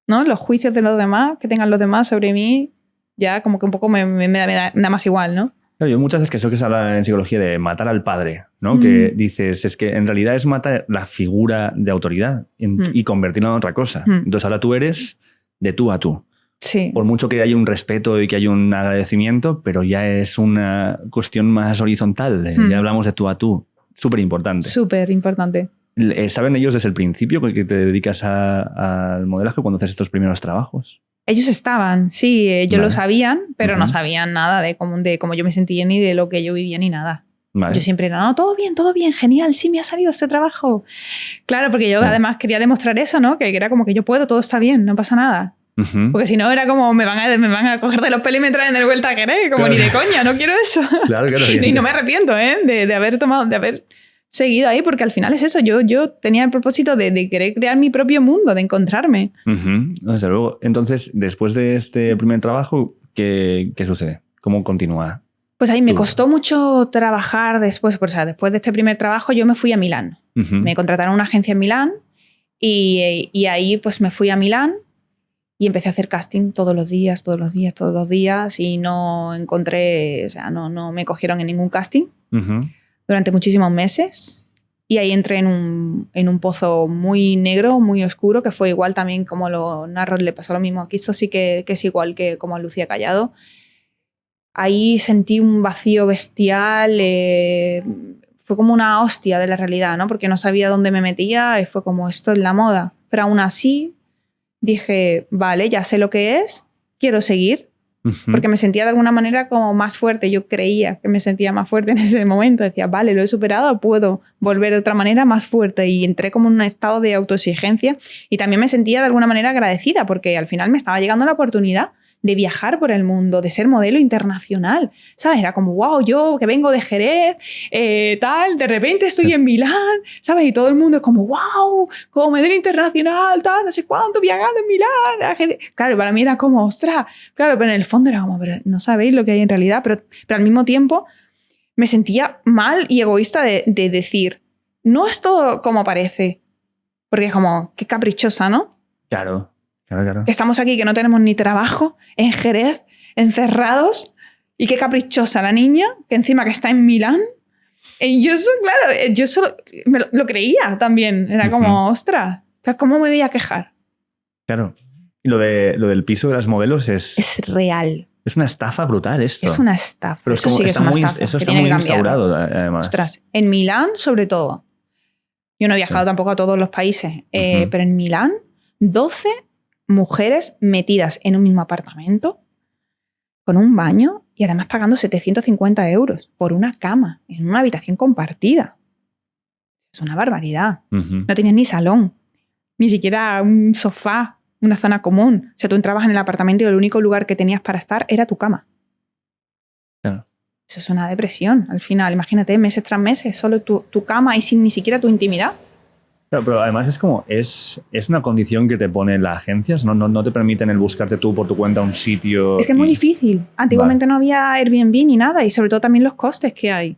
¿no? Los juicios de los demás, que tengan los demás sobre mí, ya como que un poco me da más igual, ¿no? Claro, yo muchas veces que eso que se habla en psicología de matar al padre, ¿no? Que dices, es que en realidad es matar la figura de autoridad y convertirla en otra cosa. Entonces ahora tú eres de tú a tú. Sí. Por mucho que haya un respeto y que haya un agradecimiento, pero ya es una cuestión más horizontal. Ya hablamos de tú a tú. Súper importante. Súper importante. ¿Saben ellos desde el principio que te dedicas al modelaje cuando haces estos primeros trabajos? Ellos estaban, sí, ellos lo sabían, pero no sabían nada de cómo yo me sentía ni de lo que yo vivía ni nada. Vale. Yo siempre era, no, todo bien, genial, sí, me ha salido este trabajo. Claro, porque yo además quería demostrar eso, ¿no? Que era como que yo puedo, todo está bien, no pasa nada. Porque si no era como me van a coger de los pelos y me traen de vuelta a querer, como ni de coña, no quiero eso. Claro. Y no me arrepiento, de haber seguido ahí, porque al final es eso, yo tenía el propósito de querer crear mi propio mundo, de encontrarme. Desde luego. Entonces, después de este primer trabajo, ¿qué sucede? ¿Cómo continúa? Pues ahí me costó mucho trabajar después, o sea, después de este primer trabajo yo me fui a Milán. Me contrataron en una agencia en Milán y ahí pues me fui a Milán y empecé a hacer casting todos los días y no encontré, o sea, no me cogieron en ningún casting. Durante muchísimos meses y ahí entré en un pozo muy negro, muy oscuro, que fue igual también como lo narro, le pasó lo mismo aquí, esto sí que es igual que como a Lucía Callado. Ahí sentí un vacío bestial, fue como una hostia de la realidad, ¿no? Porque no sabía dónde me metía y fue como esto es la moda, pero aún así dije, vale, ya sé lo que es, quiero seguir. Porque me sentía de alguna manera como más fuerte. Yo creía que me sentía más fuerte en ese momento. Decía, vale, lo he superado, puedo volver de otra manera más fuerte. Y entré como en un estado de autoexigencia y también me sentía de alguna manera agradecida porque al final me estaba llegando la oportunidad de viajar por el mundo, de ser modelo internacional, ¿sabes? Era como, wow, yo que vengo de Jerez, tal, de repente estoy en Milán, ¿sabes? Y todo el mundo es como, wow, como modelo internacional, tal, no sé cuánto, viajando en Milán. Claro, para mí era como, ostras, claro, pero en el fondo era como, pero no sabéis lo que hay en realidad, pero al mismo tiempo me sentía mal y egoísta de decir, no es todo como parece. Porque es como, qué caprichosa, ¿no? Claro. Que estamos aquí, que no tenemos ni trabajo, en Jerez, encerrados, y qué caprichosa la niña, que encima que está en Milán. Y yo, claro, yo solo lo creía también. Era como, ostras, ¿cómo me voy a quejar? Claro. Y lo del piso de las modelos es real. Es una estafa brutal esto. Es una estafa. Pero eso sí que es una estafa. Eso está muy instaurado, además. Ostras, en Milán, sobre todo. Yo no he viajado tampoco a todos los países, pero en Milán, 12 mujeres metidas en un mismo apartamento, con un baño y además pagando 750 euros por una cama en una habitación compartida. Es una barbaridad. No tenías ni salón, ni siquiera un sofá, una zona común. O sea, tú entrabas en el apartamento y el único lugar que tenías para estar era tu cama. Claro. Eso es una depresión al final. Imagínate, meses tras meses, solo tu cama y sin ni siquiera tu intimidad. Claro, pero además es como, es una condición que te ponen las agencias, no te permiten el buscarte tú por tu cuenta un sitio. Es que es muy difícil. Antiguamente no había Airbnb ni nada y sobre todo también los costes que hay.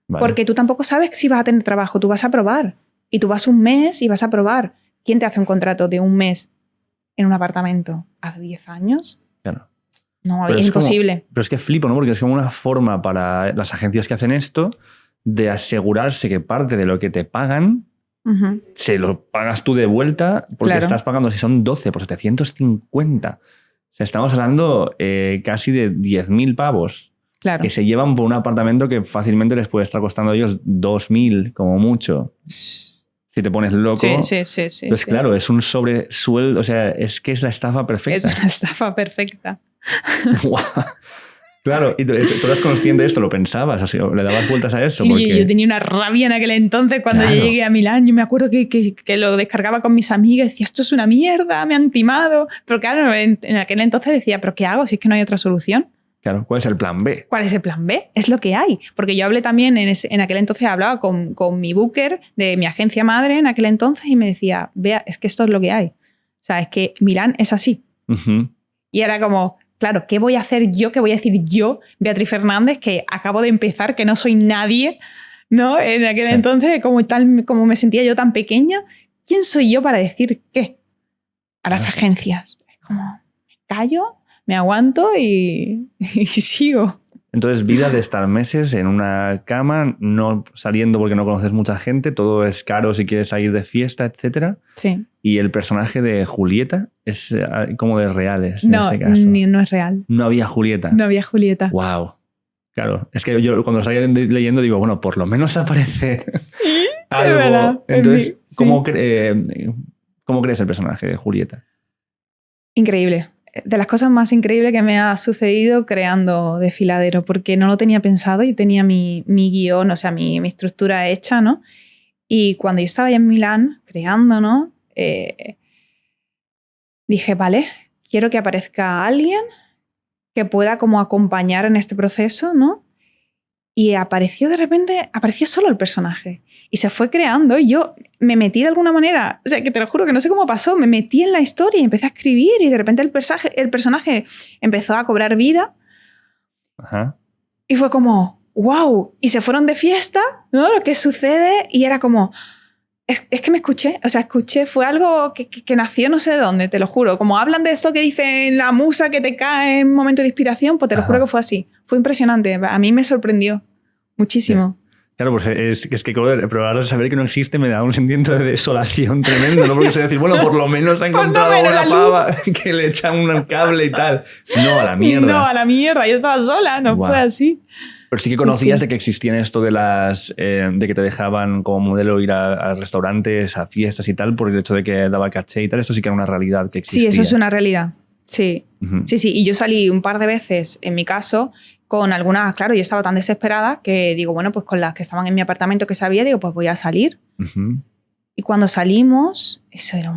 Vale. Porque tú tampoco sabes si vas a tener trabajo, tú vas a probar. Y tú vas un mes y vas a probar. ¿Quién te hace un contrato de un mes en un apartamento? ¿Hace 10 años? Claro. No, es imposible. Pero es que flipo, ¿no? Porque es como una forma para las agencias que hacen esto de asegurarse que parte de lo que te pagan se lo pagas tú de vuelta porque estás pagando, si son 12 por 750. O sea, estamos hablando casi de 10.000 pavos que se llevan por un apartamento que fácilmente les puede estar costando a ellos 2.000 como mucho. Si te pones loco. Sí. Pues claro, es un sobresueldo. O sea, es que es la estafa perfecta. Es una estafa perfecta. Wow. Claro, y tú eras consciente de esto, lo pensabas, o sea, le dabas vueltas a eso. Porque... Yo tenía una rabia en aquel entonces cuando yo llegué a Milán. Yo me acuerdo que lo descargaba con mis amigas y decía, esto es una mierda, me han timado. Pero claro, en aquel entonces decía, ¿pero qué hago si es que no hay otra solución? Claro, ¿cuál es el plan B? ¿Cuál es el plan B? Es lo que hay. Porque yo hablé también, en aquel entonces hablaba con mi booker de mi agencia madre en aquel entonces y me decía, vea, es que esto es lo que hay. O sea, es que Milán es así. Y era como... Claro, ¿qué voy a hacer yo? ¿Qué voy a decir yo, Beatriz Fernández, que acabo de empezar, que no soy nadie, ¿no? En aquel entonces, como me sentía yo tan pequeña, ¿quién soy yo para decir qué? A las agencias. Es como, me callo, me aguanto y sigo. Entonces, vida de estar meses en una cama, no saliendo porque no conoces mucha gente, todo es caro si quieres salir de fiesta, etc. Sí. Y el personaje de Julieta es como de reales en este caso. No es real. No había Julieta. No había Julieta. Wow. Claro, es que yo cuando salía leyendo digo, bueno, por lo menos aparece sí, algo. Verdad. Entonces, ¿cómo crees el personaje de Julieta? Increíble. De las cosas más increíbles que me ha sucedido creando Desfiladero, porque no lo tenía pensado, yo tenía mi guión, o sea, mi estructura hecha, ¿no? Y cuando yo estaba allá en Milán creando, ¿no? Dije, vale, quiero que aparezca alguien que pueda como acompañar en este proceso, ¿no? Y apareció solo el personaje. Y se fue creando y yo me metí de alguna manera, o sea, que te lo juro que no sé cómo pasó, me metí en la historia y empecé a escribir y de repente el personaje empezó a cobrar vida. Ajá. Y fue como, wow. Y se fueron de fiesta, ¿no? Lo que sucede y era como... Es que me escuché, fue algo que nació no sé de dónde, te lo juro. Como hablan de eso que dicen la musa que te cae en un momento de inspiración, pues te lo juro que fue así. Fue impresionante, a mí me sorprendió muchísimo. Claro, pues es que pero ahora saber que no existe me da un sentimiento de desolación tremendo, ¿no? Porque se decir, bueno, por lo menos ha encontrado una pava que le echa un cable y tal. No, a la mierda. No, a la mierda, yo estaba sola, no fue así. Pero sí que conocías de que existían esto de de que te dejaban como modelo ir a restaurantes, a fiestas y tal, por el hecho de que daba caché y tal. Esto sí que era una realidad que existía. Sí, eso es una realidad. Sí. Sí. Y yo salí un par de veces, en mi caso, con algunas, claro, yo estaba tan desesperada que digo, bueno, pues con las que estaban en mi apartamento que sabía, digo, pues voy a salir. Y cuando salimos, eso era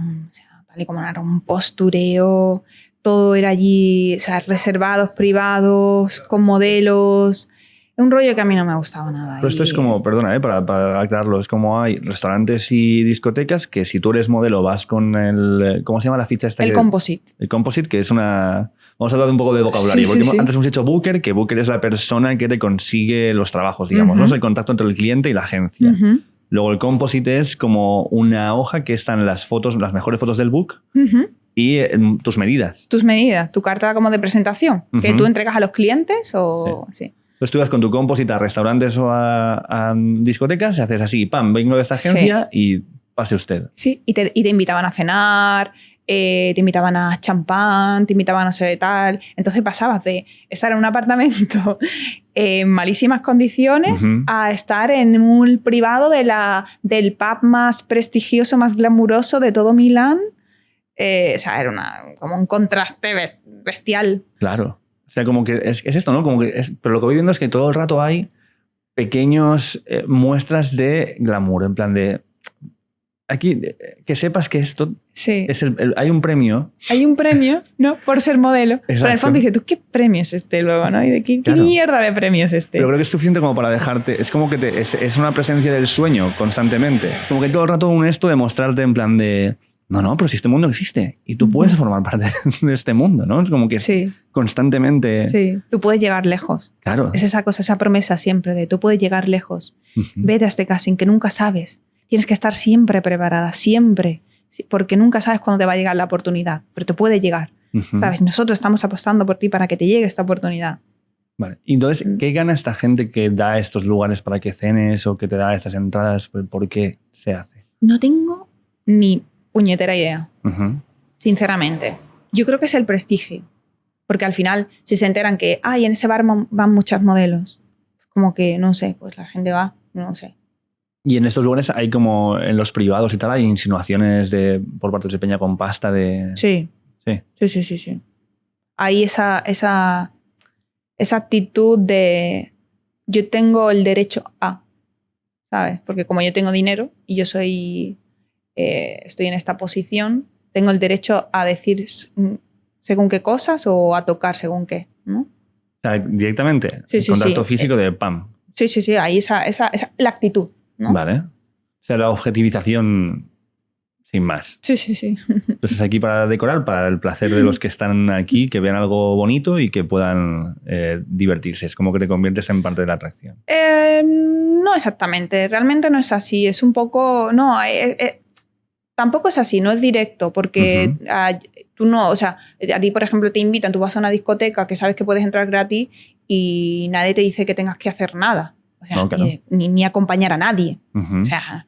tal y como era un postureo, todo era allí, o sea, reservados, privados, con modelos. Un rollo que a mí no me gustaba nada. Pero esto es como, perdona, para aclararlo, es como hay restaurantes y discotecas que si tú eres modelo vas con el... ¿Cómo se llama la ficha esta? El composite. El composite, que es una... Vamos a hablar un poco de vocabulario. Sí, porque sí, sí. antes hemos dicho Booker, que Booker es la persona que te consigue los trabajos, digamos, ¿no? Es el contacto entre el cliente y la agencia. Luego el composite es como una hoja que están las fotos, las mejores fotos del book y tus medidas. Tus medidas, tu carta como de presentación, que tú entregas a los clientes o... Sí. Entonces tú vas con tu composite a restaurantes o a discotecas y haces así, pam, vengo de esta agencia y pase usted. Sí, y te invitaban a cenar, te invitaban a champán, te invitaban a no sé de tal. Entonces pasabas de estar en un apartamento en malísimas condiciones a estar en un privado del pub más prestigioso, más glamuroso de todo Milán. O sea, era como un contraste bestial. Claro. O sea, como que es esto, ¿no? Como que pero lo que voy viendo es que todo el rato hay pequeños muestras de glamour, en plan de... Aquí, que sepas que esto es hay un premio. Hay un premio, ¿no? Por ser modelo. Exacto. Pero en el fondo dices, ¿tú qué premio es este luego, no? ¿Y de qué mierda de premio es este? Pero creo que es suficiente como para dejarte... Es como que es una presencia del sueño constantemente. Como que todo el rato esto de mostrarte en plan de... No, pero si este mundo existe y tú puedes formar parte de este mundo, ¿no? Es como que constantemente... Sí, tú puedes llegar lejos. Claro. Es esa cosa, esa promesa siempre de tú puedes llegar lejos. Vete a este casting que nunca sabes. Tienes que estar siempre preparada, siempre. Porque nunca sabes cuándo te va a llegar la oportunidad, pero te puede llegar. ¿Sabes? Nosotros estamos apostando por ti para que te llegue esta oportunidad. Vale. Y entonces, ¿qué gana esta gente que da estos lugares para que cenes o que te da estas entradas? ¿Por qué se hace? No tengo ni puñetera idea, sinceramente. Yo creo que es el prestigio. Porque al final, si se enteran que en ese bar van muchas modelos, como que, no sé, pues la gente va, no sé. Y en estos lugares hay como en los privados y tal, hay insinuaciones por parte de Peña con pasta de... Sí. Hay esa actitud de yo tengo el derecho a, ¿sabes? Porque como yo tengo dinero y yo estoy en esta posición, tengo el derecho a decir según qué cosas o a tocar según qué, ¿no? O sea, directamente, contacto físico de pam. Sí, ahí la actitud, ¿no? Vale. O sea, la objetivización sin más. Sí. Entonces aquí para decorar, para el placer de los que están aquí, que vean algo bonito y que puedan divertirse. Es como que te conviertes en parte de la atracción. No exactamente, realmente no es así. Es un poco... No, tampoco es así, no es directo, porque tú no... O sea, a ti, por ejemplo, te invitan, tú vas a una discoteca que sabes que puedes entrar gratis y nadie te dice que tengas que hacer nada. O sea, no, claro. ni acompañar a nadie. O sea,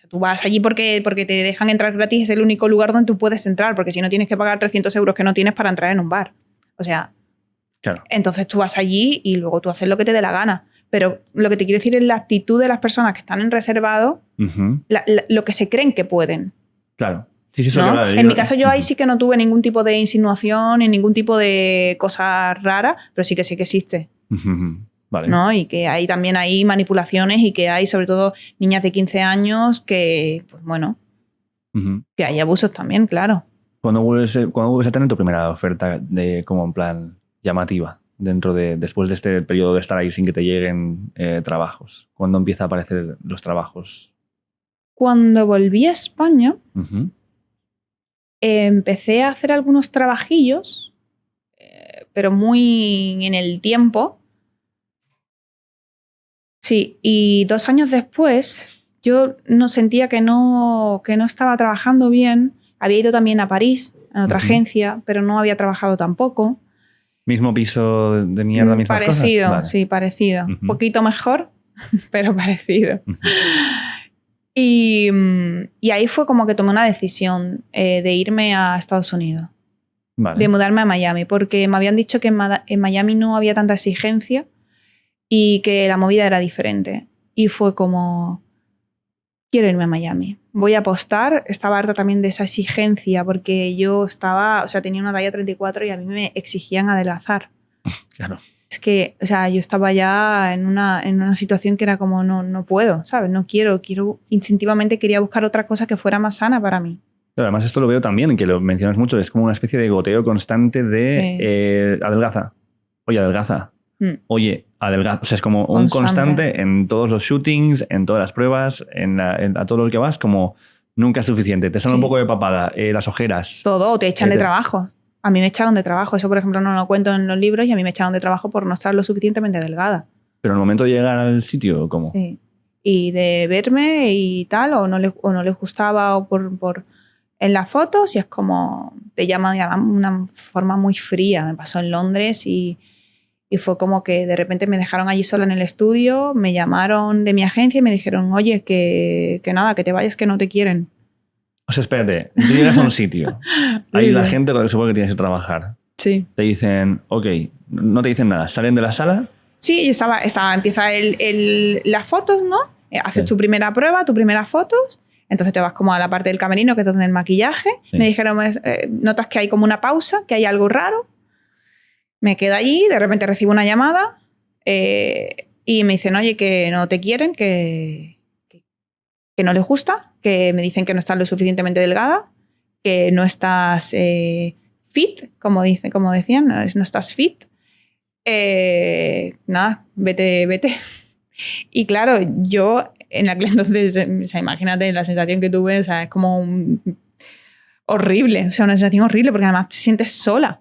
tú vas allí porque te dejan entrar gratis, es el único lugar donde tú puedes entrar, porque si no tienes que pagar 300 euros que no tienes para entrar en un bar. O sea, claro. Entonces tú vas allí y luego tú haces lo que te dé la gana. Pero lo que te quiero decir es la actitud de las personas que están en reservado, lo que se creen que pueden. Claro. Sí, ¿no? Claro. En mi caso yo ahí sí que no tuve ningún tipo de insinuación ni ningún tipo de cosa rara, pero sí que existe. Vale. ¿No? Y que hay también hay manipulaciones y que hay sobre todo niñas de 15 años que, pues bueno, que hay abusos también, claro. ¿Cuándo vuelves a tener tu primera oferta como en plan llamativa después de este periodo de estar ahí sin que te lleguen trabajos? ¿Cuándo empieza a aparecer los trabajos? Cuando volví a España, empecé a hacer algunos trabajillos, pero muy en el tiempo. Sí, y 2 años después yo no sentía que no estaba trabajando bien. Había ido también a París, en otra agencia, pero no había trabajado tampoco. ¿Mismo piso de mierda, mismas parecido, cosas? Vale. Sí, parecido. Un poquito mejor, pero parecido. Y ahí fue como que tomé una decisión de irme a Estados Unidos. Vale. De mudarme a Miami, porque me habían dicho que en Miami no había tanta exigencia y que la movida era diferente. Y fue como, quiero irme a Miami. Voy a apostar. Estaba harta también de esa exigencia porque yo tenía una talla 34 y a mí me exigían adelgazar. Claro. Es que, yo estaba ya en una situación que era como, no puedo, ¿sabes? No quiero, instintivamente quería buscar otra cosa que fuera más sana para mí. Pero además esto lo veo también, que lo mencionas mucho, es como una especie de goteo constante de adelgaza. Oye, adelgaza. Oye, adelgaza. O sea, es como un constante en todos los shootings, en todas las pruebas, a todo lo que vas, como nunca es suficiente. Te sale un poco de papada, las ojeras. Todo, te echan de trabajo. A mí me echaron de trabajo. Eso, por ejemplo, no lo cuento en los libros y a mí me echaron de trabajo por no estar lo suficientemente delgada. ¿Pero en el momento de llegar al sitio, cómo? Sí. Y de verme y tal, o no les gustaba o por en las fotos, y es como te llaman de una forma muy fría. Me pasó en Londres y fue como que de repente me dejaron allí sola en el estudio, me llamaron de mi agencia y me dijeron, oye, que nada, que te vayas, que no te quieren. O sea, espérate, tú llegas a un sitio, hay la gente con la que supongo que tienes que trabajar. Sí. Te dicen, ok, no te dicen nada, salen de la sala. Sí, yo empieza las fotos, ¿no? Haces tu primera prueba, tus primeras fotos, entonces te vas como a la parte del camerino, que es donde el maquillaje. Sí. Me dijeron, notas que hay como una pausa, que hay algo raro. Me quedo allí, de repente recibo una llamada y me dicen, oye, que no te quieren, que no les gusta, que me dicen que no estás lo suficientemente delgada, que no estás fit, como decían, no estás fit. Nada, vete. Y claro, yo en aquel entonces, o sea, imagínate la sensación que tuve, o sea, es como horrible, o sea, una sensación horrible porque además te sientes sola.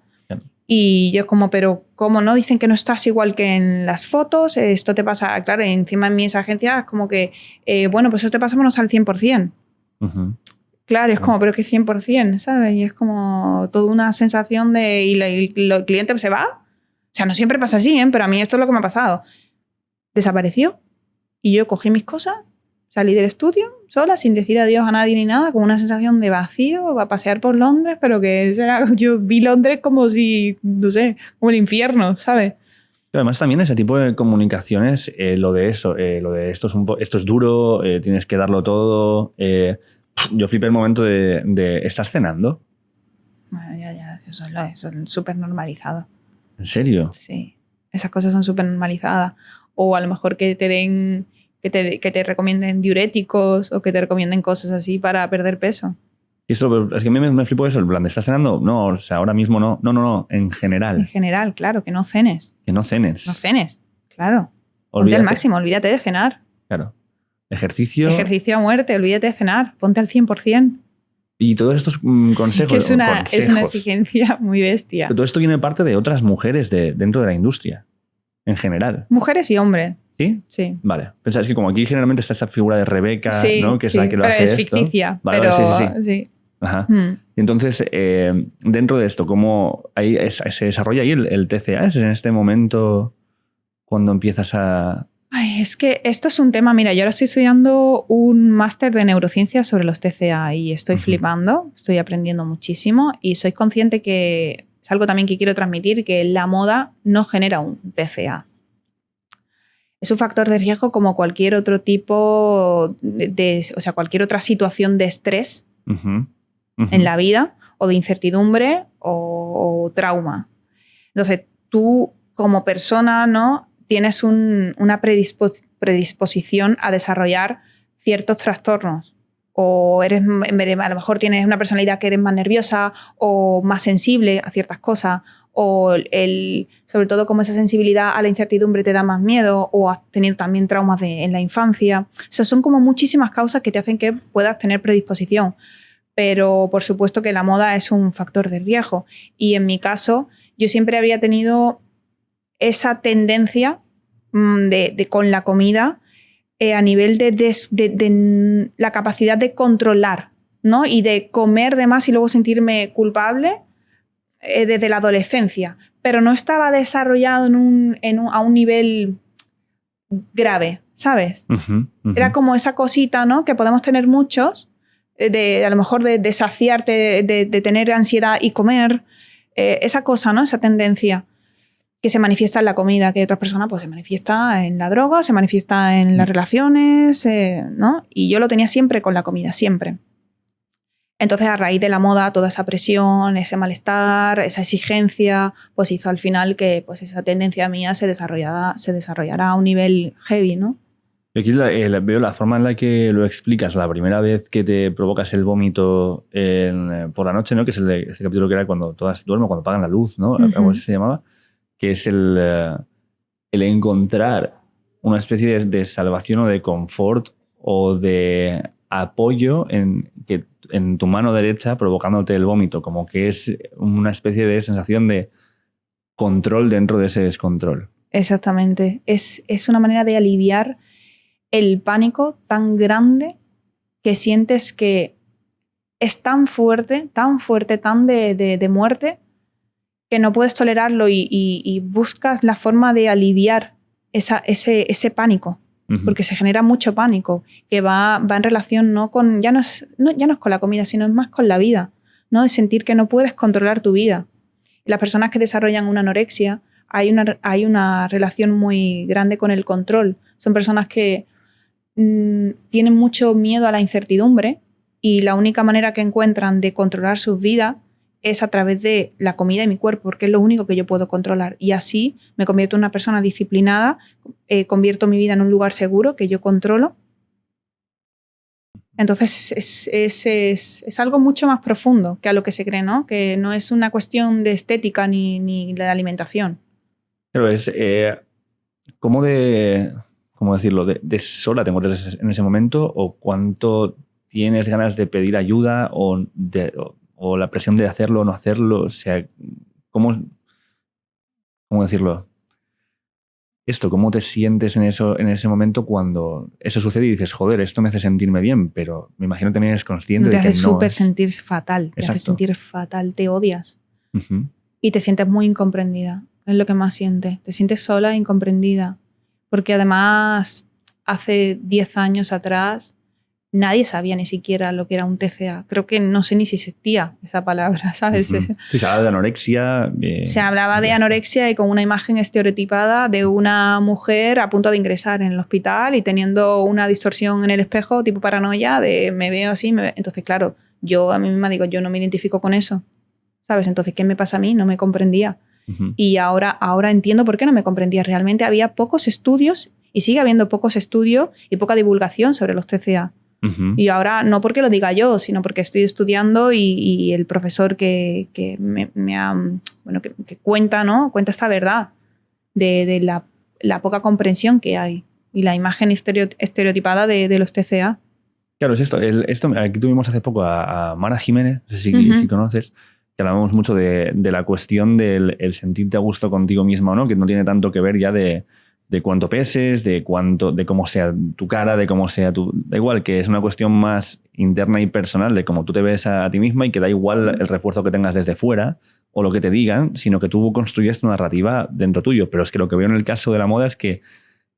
Y yo como, pero ¿cómo no? Dicen que no estás igual que en las fotos, esto te pasa, claro, encima en mis agencias es como que, bueno, pues eso te pasa menos al 100%. Uh-huh. Claro, es como, pero que 100%, ¿sabes? Y es como toda una sensación de, y el cliente se va. O sea, no siempre pasa así, pero a mí esto es lo que me ha pasado. Desapareció y yo cogí mis cosas, salí del estudio sola, sin decir adiós a nadie ni nada, con una sensación de vacío, a pasear por Londres, pero que yo vi Londres como si, no sé, como el infierno, ¿sabes? Pero además también ese tipo de comunicaciones, lo de esto es duro, tienes que darlo todo. Yo flipé el momento de ¿estás cenando? Bueno, ya, eso es súper normalizado. ¿En serio? Sí, esas cosas son súper normalizadas. O a lo mejor que te den, que te recomienden diuréticos o que te recomienden cosas así para perder peso. Y eso, es que a mí me flipó eso, el plan, ¿estás cenando? No, o sea, ahora mismo no. No, en general. En general, claro, que no cenes. Que no cenes. No cenes, claro. Ponte al máximo, olvídate de cenar. Claro. Ejercicio a muerte, olvídate de cenar, ponte al 100%. Y todos estos consejos. Que es una exigencia muy bestia. Pero todo esto viene parte de otras mujeres dentro de la industria, en general. Mujeres y hombres. ¿Sí? Sí. Vale. Pensáis que como aquí generalmente está esta figura de Rebeca, sí, ¿no? Que es sí, la que lo hace pero es esto. ficticia. Vale, pero sí. Ajá. Y entonces, dentro de esto, ¿cómo se desarrolla ahí el TCA? ¿Es en este momento cuando empiezas a...? Ay, es que esto es un tema, mira, yo ahora estoy estudiando un máster de neurociencias sobre los TCA y estoy flipando, estoy aprendiendo muchísimo y soy consciente que es algo también que quiero transmitir, que la moda no genera un TCA. Es un factor de riesgo como cualquier otro tipo o sea, cualquier otra situación de estrés en la vida o de incertidumbre o trauma. Entonces, tú como persona, ¿no? Tienes una predisposición a desarrollar ciertos trastornos. O a lo mejor tienes una personalidad que eres más nerviosa o más sensible a ciertas cosas. O sobre todo como esa sensibilidad a la incertidumbre te da más miedo. O has tenido también traumas en la infancia. O sea, son como muchísimas causas que te hacen que puedas tener predisposición. Pero por supuesto que la moda es un factor de riesgo. Y en mi caso, yo siempre había tenido esa tendencia con la comida a nivel de la capacidad de controlar, ¿no? Y de comer de más y luego sentirme culpable desde la adolescencia. Pero no estaba desarrollado a un nivel grave, ¿sabes? Era como esa cosita, ¿no? Que podemos tener muchos, a lo mejor de saciarte, de tener ansiedad y comer, esa cosa, ¿no? Esa tendencia que se manifiesta en la comida, que otras personas pues se manifiesta en la droga, se manifiesta en las relaciones, ¿no? Y yo lo tenía siempre con la comida, siempre. Entonces, a raíz de la moda, toda esa presión, ese malestar, esa exigencia, pues hizo al final que pues, esa tendencia mía se desarrollara a un nivel heavy, ¿no? Yo aquí veo la forma en la que lo explicas, la primera vez que te provocas el vómito por la noche, ¿no? Que es ese capítulo que era cuando todas duermen, cuando apagan la luz, ¿no? Algo así se llamaba. Que es el encontrar una especie de salvación o de confort o de apoyo en tu mano derecha provocándote el vómito, como que es una especie de sensación de control dentro de ese descontrol. Exactamente. Es una manera de aliviar el pánico tan grande que sientes que es tan fuerte, tan de muerte, que no puedes tolerarlo y buscas la forma de aliviar ese pánico. Uh-huh. Porque se genera mucho pánico que va en relación ya no es con la comida, sino es más con la vida, ¿no? De sentir que no puedes controlar tu vida. Las personas que desarrollan una anorexia, hay una relación muy grande con el control. Son personas que tienen mucho miedo a la incertidumbre y la única manera que encuentran de controlar sus vidas es a través de la comida y mi cuerpo, porque es lo único que yo puedo controlar. Y así me convierto en una persona disciplinada, convierto mi vida en un lugar seguro que yo controlo. Entonces es algo mucho más profundo que a lo que se cree, ¿no? Que no es una cuestión de estética ni de alimentación. Pero es ¿cómo decirlo? ¿De sola te encuentras en ese momento? ¿O cuánto tienes ganas de pedir ayuda? ¿O la presión de hacerlo o no hacerlo? O sea, ¿cómo decirlo? ¿Cómo te sientes en ese momento cuando eso sucede y dices, joder, esto me hace sentirme bien? Pero me imagino que también eres consciente de que no. Te hace súper sentir fatal. Te hace sentir fatal, te odias. Uh-huh. Y te sientes muy incomprendida. Es lo que más sientes. Te sientes sola e incomprendida. Porque además, hace 10 años atrás, nadie sabía ni siquiera lo que era un TCA. Creo que no sé ni si existía esa palabra, ¿sabes? Uh-huh. Sí, se hablaba de anorexia. Se hablaba de anorexia y con una imagen estereotipada de una mujer a punto de ingresar en el hospital y teniendo una distorsión en el espejo, tipo paranoia, de me veo así. Entonces, claro, yo a mí misma digo, yo no me identifico con eso, ¿sabes? Entonces, ¿qué me pasa a mí? No me comprendía. Uh-huh. Y ahora entiendo por qué no me comprendía. Realmente había pocos estudios y sigue habiendo pocos estudios y poca divulgación sobre los TCA. Uh-huh. Y ahora no porque lo diga yo, sino porque estoy estudiando y el profesor que cuenta, ¿no? Cuenta esta verdad de la poca comprensión que hay y la imagen estereotipada de los TCA. Claro, es esto. Aquí tuvimos hace poco a Mara Jiménez, no sé si conoces, que hablábamos mucho de la cuestión del sentirte a gusto contigo misma o no, que no tiene tanto que ver ya de cuánto peses, de cómo sea tu cara, de cómo sea tu... Da igual, que es una cuestión más interna y personal de cómo tú te ves a ti misma y que da igual el refuerzo que tengas desde fuera o lo que te digan, sino que tú construyes tu narrativa dentro tuyo. Pero es que lo que veo en el caso de la moda es que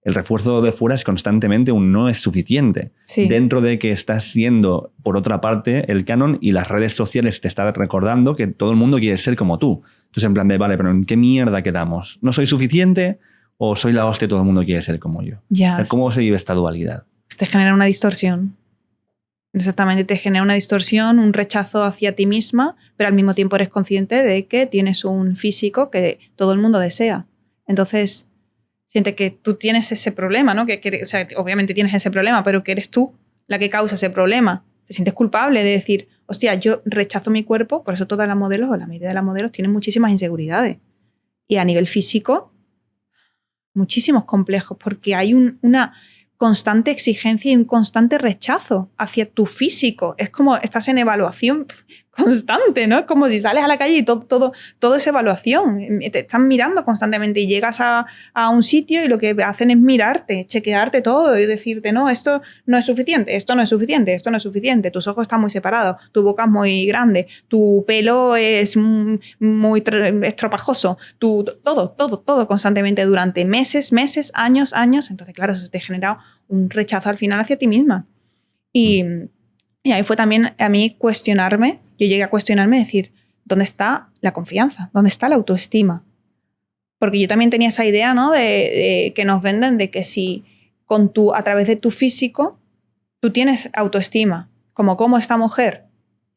el refuerzo de fuera es constantemente un no es suficiente. Sí. Dentro de que estás siendo, por otra parte, el canon y las redes sociales te están recordando que todo el mundo quiere ser como tú. Entonces, en plan de, vale, pero ¿en qué mierda quedamos? ¿No soy suficiente? ¿O soy la hostia, todo el mundo quiere ser como yo? Ya. O sea, ¿cómo se vive esta dualidad? Te genera una distorsión. Exactamente, te genera una distorsión, un rechazo hacia ti misma, pero al mismo tiempo eres consciente de que tienes un físico que todo el mundo desea. Entonces, siente que tú tienes ese problema, ¿no? O sea, obviamente tienes ese problema, pero que eres tú la que causa ese problema. Te sientes culpable de decir, hostia, yo rechazo mi cuerpo, por eso todas las modelos o la mayoría de las modelos tienen muchísimas inseguridades. Y a nivel físico, muchísimos complejos, porque hay una constante exigencia y un constante rechazo hacia tu físico. Es como estás en evaluación constante, ¿no? Es como si sales a la calle y todo es evaluación. Te están mirando constantemente y llegas a un sitio y lo que hacen es mirarte, chequearte todo y decirte, no, esto no es suficiente, esto no es suficiente, esto no es suficiente. Tus ojos están muy separados, tu boca es muy grande, tu pelo es muy estropajoso, todo constantemente durante meses, años. Entonces, claro, eso te genera un rechazo al final hacia ti misma. Y ahí fue también a mí cuestionarme. Yo llegué a cuestionarme y decir, ¿dónde está la confianza? ¿Dónde está la autoestima? Porque yo también tenía esa idea, ¿no? de que nos venden de que si a través de tu físico tú tienes autoestima, como esta mujer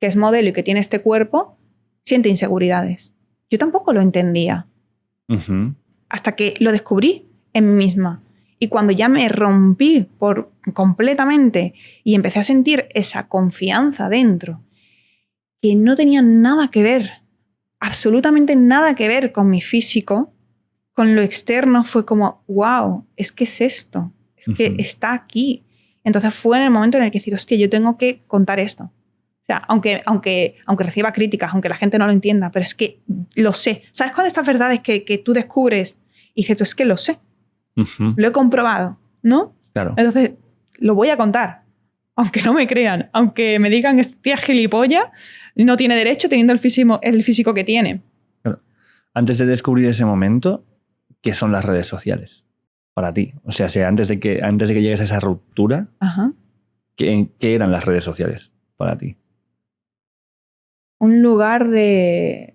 que es modelo y que tiene este cuerpo, siente inseguridades. Yo tampoco lo entendía. Uh-huh. Hasta que lo descubrí en mí misma. Y cuando ya me rompí completamente y empecé a sentir esa confianza dentro, que no tenía nada que ver, absolutamente nada que ver con mi físico, con lo externo, fue como, wow, es que es esto, es que está aquí. Entonces fue en el momento en el que decir, hostia, yo tengo que contar esto. O sea, aunque reciba críticas, aunque la gente no lo entienda, pero es que lo sé. ¿Sabes cuándo estas verdades que tú descubres y dices, es que lo sé? Lo he comprobado, ¿no? Claro. Entonces, lo voy a contar. Aunque no me crean, aunque me digan, este gilipollas no tiene derecho teniendo el físico que tiene. Claro. Antes de descubrir ese momento, ¿qué son las redes sociales para ti? O sea, antes de que llegues a esa ruptura, ¿qué eran las redes sociales para ti? Un lugar de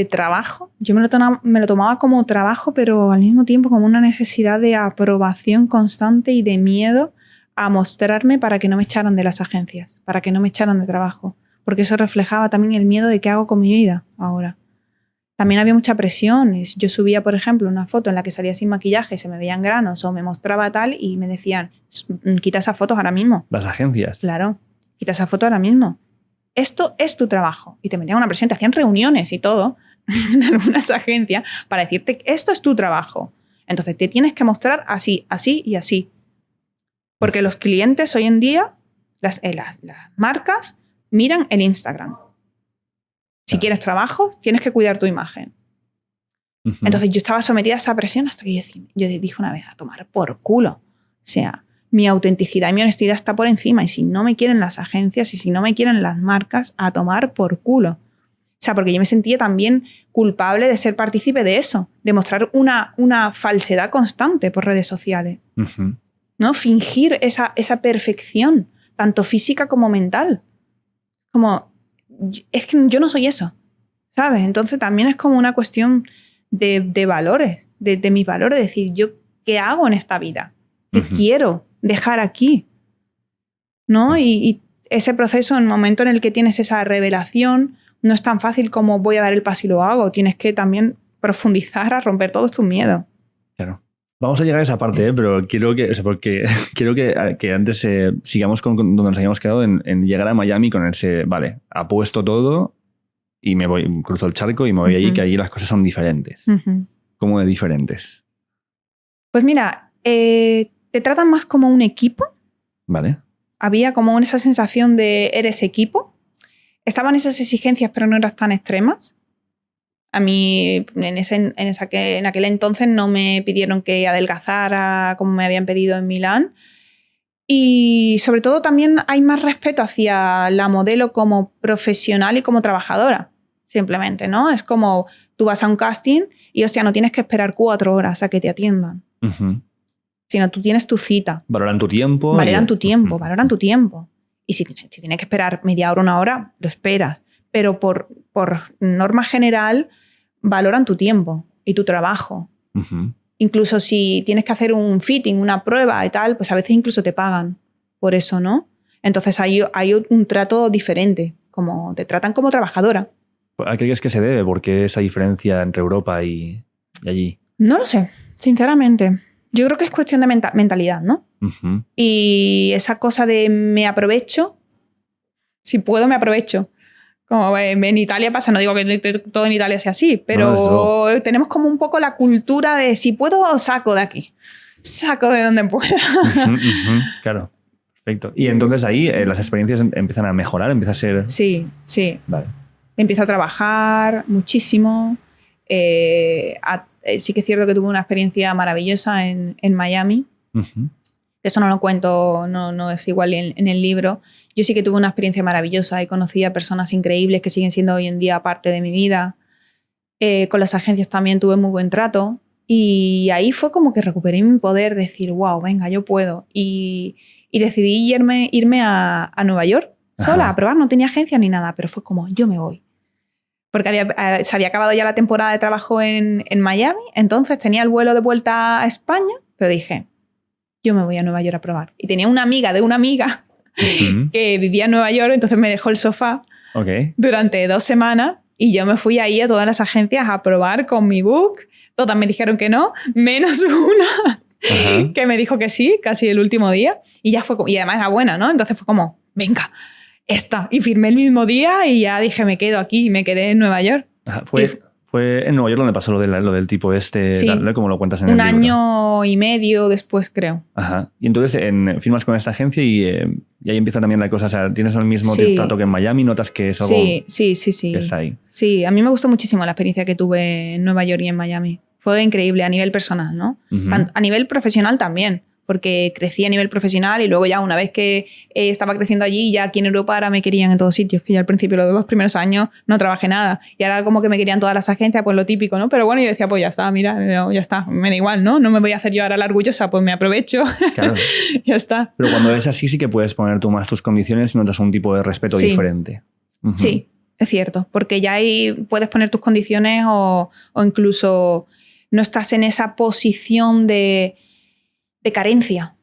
trabajo. Yo me lo tomaba como trabajo, pero al mismo tiempo como una necesidad de aprobación constante y de miedo a mostrarme para que no me echaran de las agencias, para que no me echaran de trabajo, porque eso reflejaba también el miedo de qué hago con mi vida ahora. También había mucha presión. Yo subía, por ejemplo, una foto en la que salía sin maquillaje, se me veían granos o me mostraba tal y me decían, quita esas fotos ahora mismo. Las agencias. Claro, quita esa foto ahora mismo. Esto es tu trabajo. Y te metían una presión, te hacían reuniones y todo en algunas agencias para decirte que esto es tu trabajo. Entonces te tienes que mostrar así, así y así. Porque los clientes hoy en día, las marcas, miran el Instagram. Si quieres trabajo, tienes que cuidar tu imagen. Entonces yo estaba sometida a esa presión hasta que yo dije una vez, a tomar por culo. O sea, mi autenticidad y mi honestidad está por encima. Y si no me quieren las agencias y si no me quieren las marcas, a tomar por culo. O sea, porque yo me sentía también culpable de ser partícipe de eso, de mostrar una falsedad constante por redes sociales. ¿No? Fingir esa perfección, tanto física como mental. Como, es que yo no soy eso, ¿sabes? Entonces también es como una cuestión de valores, de mis valores, de decir, ¿yo qué hago en esta vida? ¿Qué quiero dejar aquí? ¿No? Y ese proceso, en el momento en el que tienes esa revelación, no es tan fácil como voy a dar el paso y lo hago. Tienes que también profundizar a romper todos tus miedos. Claro. Vamos a llegar a esa parte, pero quiero que antes sigamos con donde nos habíamos quedado en llegar a Miami con ese, vale, apuesto todo y me voy, cruzo el charco y me voy allí, que allí las cosas son diferentes. ¿Cómo de diferentes? Pues mira, te tratan más como un equipo. Vale. Había como esa sensación de eres equipo. Estaban esas exigencias, pero no eran tan extremas. A mí en aquel entonces no me pidieron que adelgazara como me habían pedido en Milán. Y sobre todo también hay más respeto hacia la modelo como profesional y como trabajadora, simplemente, ¿no? Es como tú vas a un casting y, hostia, no tienes que esperar 4 horas a que te atiendan, sino tú tienes tu cita. Valoran tu tiempo. Valoran tu tiempo. Y si tienes que esperar media hora, 1 hora, lo esperas. Pero por norma general, valoran tu tiempo y tu trabajo. Incluso si tienes que hacer un fitting, una prueba y tal, pues a veces incluso te pagan por eso, ¿no? Entonces hay un trato diferente, como te tratan como trabajadora. ¿A qué crees que se debe? ¿Por qué esa diferencia entre Europa y allí? No lo sé, sinceramente. Yo creo que es cuestión de mentalidad, ¿no? Y esa cosa de me aprovecho, si puedo me aprovecho. Como en Italia pasa, no digo que todo en Italia sea así, pero tenemos como un poco la cultura de si puedo, saco de aquí. Saco de donde pueda. Claro, perfecto. Y entonces ahí las experiencias empiezan a mejorar, empieza a ser... Sí. Vale. Empiezo a trabajar muchísimo. Sí que es cierto que tuve una experiencia maravillosa en Miami. Eso no lo cuento, no es igual en el libro. Yo sí que tuve una experiencia maravillosa y conocí a personas increíbles que siguen siendo hoy en día parte de mi vida. Con las agencias también tuve muy buen trato. Y ahí fue como que recuperé mi poder, decir, wow, venga, yo puedo. Y decidí irme a Nueva York sola a probar. No tenía agencia ni nada, pero fue como, yo me voy. Porque se había acabado ya la temporada de trabajo en Miami. Entonces tenía el vuelo de vuelta a España, pero dije, yo me voy a Nueva York a probar. Y tenía una amiga de una amiga que vivía en Nueva York, entonces me dejó el sofá durante 2 semanas y yo me fui ahí a todas las agencias a probar con mi book. Todas me dijeron que no, menos una que me dijo que sí, casi el último día. Y ya fue y además era buena, ¿no? Entonces fue como, venga, esta. Y firmé el mismo día y ya dije, me quedo aquí y me quedé en Nueva York. ¿Fue Fue en Nueva York donde pasó lo del tipo sí, como lo cuentas en el libro. 1 año y medio después, creo. Ajá. Y entonces firmas con esta agencia y ahí empieza también la cosa. O sea, ¿tienes el mismo trato que en Miami? ¿Notas que es algo sí. que está ahí? Sí, a mí me gustó muchísimo la experiencia que tuve en Nueva York y en Miami. Fue increíble a nivel personal, ¿no? A nivel profesional también, porque crecí a nivel profesional y luego ya una vez que estaba creciendo allí, ya aquí en Europa ahora me querían en todos sitios, que ya al principio, los 2 primeros años, no trabajé nada. Y ahora como que me querían todas las agencias, pues lo típico, ¿no? Pero bueno, yo decía, pues ya está, mira, ya está, me da igual, ¿no? No me voy a hacer yo ahora la orgullosa, pues me aprovecho. Claro. Ya está. Pero cuando es así, sí que puedes poner tú más tus condiciones y notas un tipo de respeto diferente. Sí, es cierto, porque ya ahí puedes poner tus condiciones o incluso no estás en esa posición de carencia,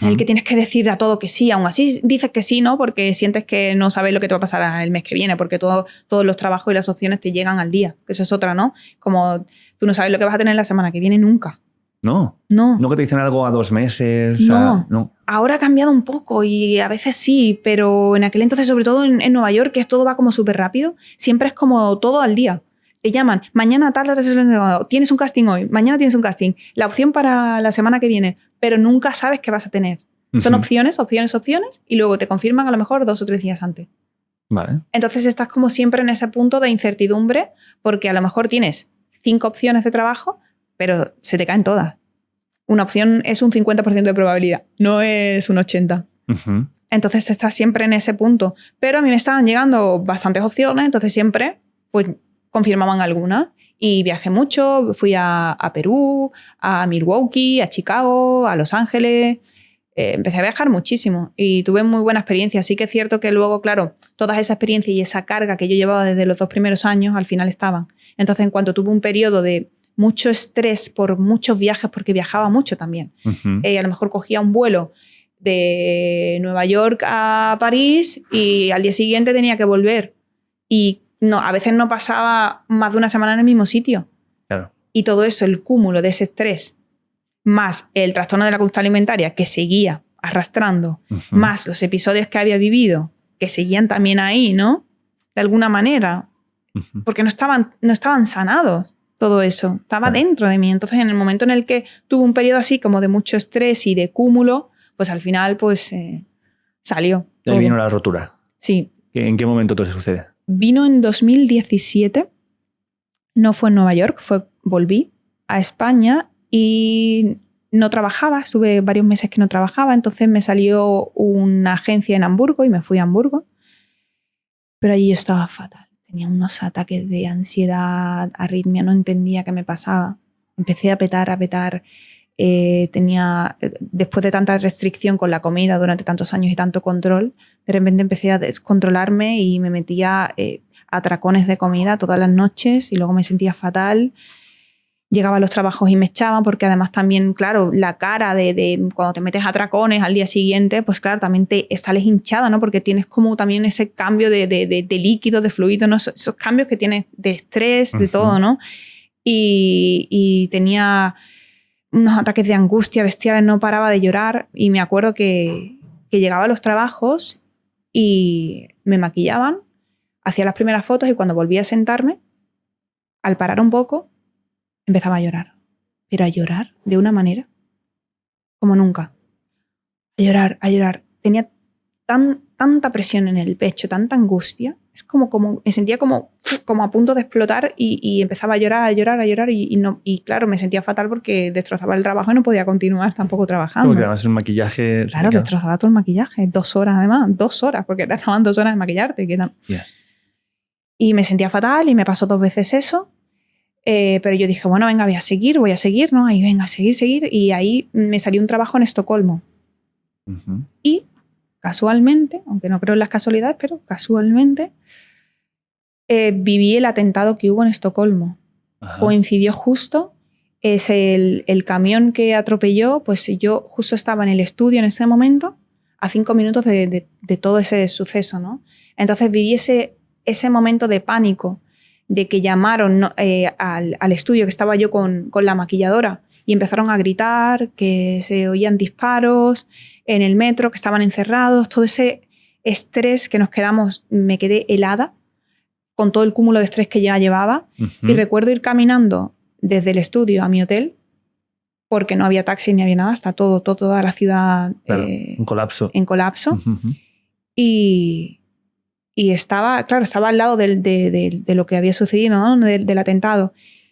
en el que tienes que decir a todo que sí. Aún así dices que sí, ¿no? Porque sientes que no sabes lo que te va a pasar el mes que viene, porque todos los trabajos y las opciones te llegan al día, que eso es otra, ¿no? Como tú no sabes lo que vas a tener la semana que viene nunca. No. ¿No que te dicen algo a 2 meses? No. Ahora ha cambiado un poco y a veces sí, pero en aquel entonces, sobre todo en Nueva York, que todo va como súper rápido, siempre es como todo al día. Te llaman, mañana tienes un casting hoy, mañana tienes un casting, la opción para la semana que viene, pero nunca sabes qué vas a tener. Son opciones, y luego te confirman a lo mejor 2 o 3 días antes. Vale. Entonces estás como siempre en ese punto de incertidumbre porque a lo mejor tienes 5 opciones de trabajo, pero se te caen todas. Una opción es un 50% de probabilidad, no es un 80%. Entonces estás siempre en ese punto. Pero a mí me estaban llegando bastantes opciones, entonces siempre pues confirmaban algunas. Y viajé mucho, fui a Perú, a Milwaukee, a Chicago, a Los Ángeles. Empecé a viajar muchísimo y tuve muy buena experiencia. Sí que es cierto que luego, claro, toda esa experiencia y esa carga que yo llevaba desde los 2 primeros años, al final estaban. Entonces, en cuanto tuve un periodo de mucho estrés por muchos viajes, porque viajaba mucho también. A lo mejor cogía un vuelo de Nueva York a París y al día siguiente tenía que volver. Y no, a veces no pasaba más de una semana en el mismo sitio. Claro. Y todo eso, el cúmulo de ese estrés, más el trastorno de la conducta alimentaria que seguía arrastrando, más los episodios que había vivido, que seguían también ahí, ¿no? De alguna manera. Porque no estaban sanados. Todo eso estaba dentro de mí. Entonces, en el momento en el que tuve un periodo así como de mucho estrés y de cúmulo, pues al final pues salió. Y ahí vino la rotura. Sí. ¿En qué momento todo se sucede? Vino en 2017. No fue en Nueva York, volví a España y no trabajaba. Estuve varios meses que no trabajaba. Entonces me salió una agencia en Hamburgo y me fui a Hamburgo. Pero allí yo estaba fatal. Tenía unos ataques de ansiedad, arritmia, no entendía qué me pasaba. Empecé a petar. Después de tanta restricción con la comida durante tantos años y tanto control, de repente empecé a descontrolarme y me metía atracones de comida todas las noches y luego me sentía fatal. Llegaba a los trabajos y me echaban porque además también, claro, la cara de cuando te metes atracones al día siguiente, pues claro, también te sales hinchada, ¿no? Porque tienes como también ese cambio de líquido, de fluido, ¿no? Esos cambios que tienes de estrés, de todo, ¿no? Y tenía unos ataques de angustia bestiales, no paraba de llorar y me acuerdo que llegaba a los trabajos y me maquillaban, hacía las primeras fotos y cuando volvía a sentarme, al parar un poco, empezaba a llorar, pero a llorar de una manera como nunca. A llorar. Tenía tanta presión en el pecho, tanta angustia. Es como me sentía como a punto de explotar y empezaba a llorar y claro, me sentía fatal porque destrozaba el trabajo y no podía continuar tampoco trabajando. Porque además el maquillaje... Claro, destrozaba todo el maquillaje. 2 horas además, 2 horas, porque te acaban 2 horas de maquillarte. Yeah. Y me sentía fatal y me pasó 2 veces eso. Pero yo dije, bueno, venga, voy a seguir, ¿no? Ahí venga, seguir. Y ahí me salió un trabajo en Estocolmo. Y casualmente, aunque no creo en las casualidades, pero casualmente viví el atentado que hubo en Estocolmo. Coincidió justo, es el camión que atropelló, pues yo justo estaba en el estudio en ese momento, a 5 minutos de todo ese suceso, ¿no? Entonces viví ese momento de pánico, de que llamaron al estudio que estaba yo con la maquilladora y empezaron a gritar, que se oían disparos en el metro, que estaban encerrados, todo ese estrés que nos quedamos, me quedé helada, con todo el cúmulo de estrés que ya llevaba. Y recuerdo ir caminando desde el estudio a mi hotel, porque no había taxi ni había nada, está toda la ciudad en colapso. En colapso. Y estaba al lado de lo que había sucedido, ¿no? Del atentado.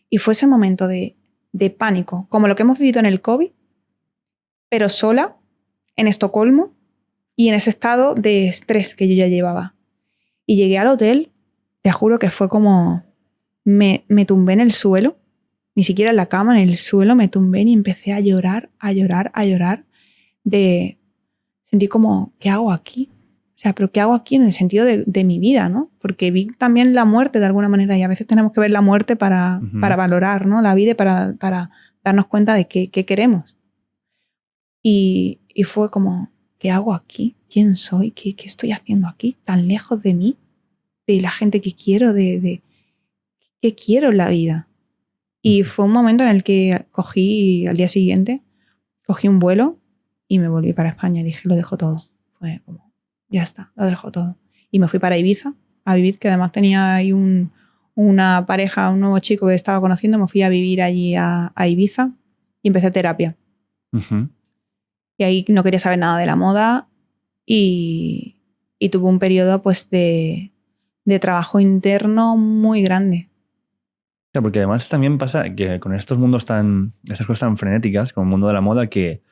Y fue ese momento de pánico, como lo que hemos vivido en el COVID, pero sola, en Estocolmo, y en ese estado de estrés que yo ya llevaba. Y llegué al hotel, te juro que fue como... Me tumbé en el suelo, ni siquiera en la cama, en el suelo me tumbé y empecé a llorar. Sentí como, ¿qué hago aquí? O sea, ¿pero qué hago aquí en el sentido de mi vida, ¿no? Porque vi también la muerte de alguna manera y a veces tenemos que ver la muerte para valorar, ¿no? La vida y para darnos cuenta de qué queremos. Y fue como, ¿qué hago aquí? ¿Quién soy? ¿Qué estoy haciendo aquí? Tan lejos de mí, de la gente que quiero, de qué quiero en la vida. Y fue un momento en el que al día siguiente, cogí un vuelo y me volví para España y dije, lo dejo todo. Fue como, ya está, lo dejo todo. Y me fui para Ibiza a vivir, que además tenía ahí una pareja, un nuevo chico que estaba conociendo, me fui a vivir allí a Ibiza y empecé terapia. Y ahí no quería saber nada de la moda y tuve un periodo pues de trabajo interno muy grande. Porque además también pasa que con estas cosas tan frenéticas, como el mundo de la moda, que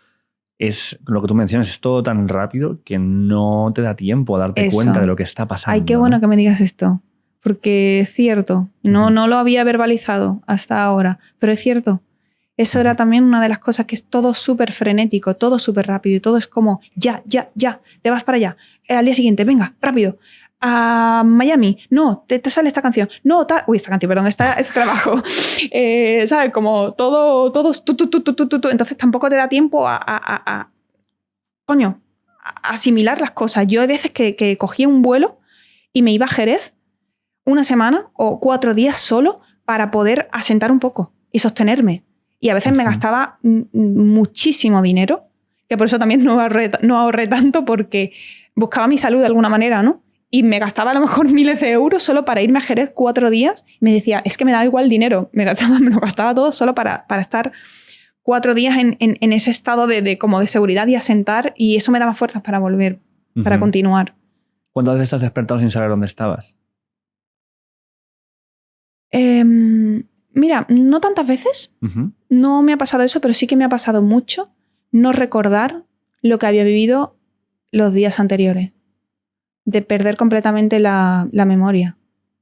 es lo que tú mencionas, es todo tan rápido que no te da tiempo a darte cuenta de lo que está pasando. Ay, qué bueno que me digas esto, porque es cierto, no lo había verbalizado hasta ahora, pero es cierto. Eso era también una de las cosas, que es todo súper frenético, todo súper rápido y todo es como ya, te vas para allá, al día siguiente, venga, rápido. A Miami, no, te sale esta canción, no, tal, esta canción, perdón, este trabajo, ¿sabes? Como todos, entonces tampoco te da tiempo a asimilar las cosas. Yo hay veces que cogía un vuelo y me iba a Jerez una semana o 4 días solo para poder asentar un poco y sostenerme. Y a veces me gastaba muchísimo dinero, que por eso también no ahorré tanto, porque buscaba mi salud de alguna manera, ¿no? Y me gastaba a lo mejor miles de euros solo para irme a Jerez 4 días. Me decía, es que me da igual dinero. Me lo gastaba todo solo para estar 4 días en ese estado como de seguridad y asentar. Y eso me daba fuerzas para volver, para continuar. ¿Cuántas veces te has despertado sin saber dónde estabas? Mira, no tantas veces. No me ha pasado eso, pero sí que me ha pasado mucho no recordar lo que había vivido los días anteriores. De perder completamente la memoria.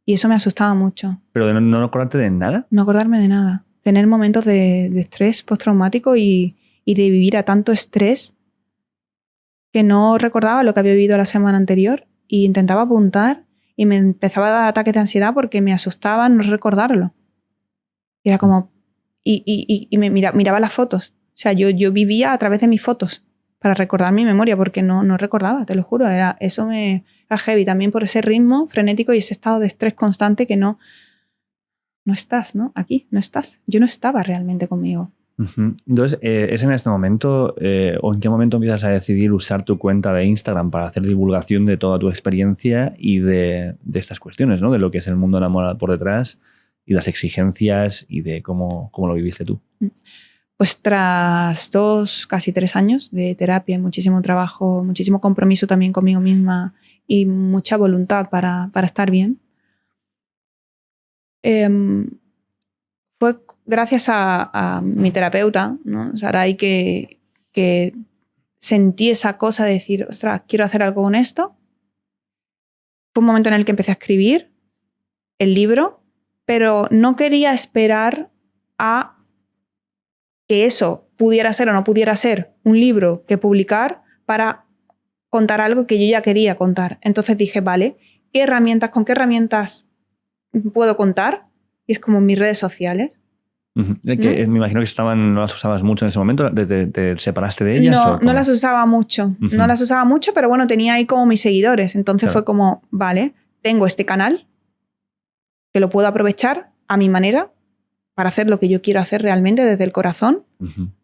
Y eso me asustaba mucho. ¿Pero de no acordarte de nada? No acordarme de nada. Tener momentos de estrés postraumático y de vivir a tanto estrés que no recordaba lo que había vivido la semana anterior y intentaba apuntar y me empezaba a dar ataques de ansiedad porque me asustaba no recordarlo. Y era como... Y me miraba las fotos. O sea, yo vivía a través de mis fotos para recordar mi memoria, porque no recordaba, te lo juro. Eso me era heavy también por ese ritmo frenético y ese estado de estrés constante que no estás, ¿no? Aquí, no estás. Yo no estaba realmente conmigo. Entonces, ¿es en este momento o en qué momento empiezas a decidir usar tu cuenta de Instagram para hacer divulgación de toda tu experiencia y de estas cuestiones, ¿no? De lo que es el mundo de la moda por detrás y las exigencias y de cómo lo viviste tú? Pues tras 2, casi 3 años de terapia, muchísimo trabajo, muchísimo compromiso también conmigo misma y mucha voluntad para estar bien, fue gracias a mi terapeuta, ¿no? Saray, que sentí esa cosa de decir, ostras, quiero hacer algo con esto. Fue un momento en el que empecé a escribir el libro, pero no quería esperar a que eso pudiera ser o no pudiera ser un libro que publicar para contar algo que yo ya quería contar. Entonces dije, vale, ¿con qué herramientas puedo contar? Y es como mis redes sociales. Que me imagino que no las usabas mucho en ese momento. ¿Te separaste de ellas? No las usaba mucho. No las usaba mucho, pero bueno, tenía ahí como mis seguidores. Entonces fue como, vale, tengo este canal que lo puedo aprovechar a mi manera para hacer lo que yo quiero hacer realmente desde el corazón.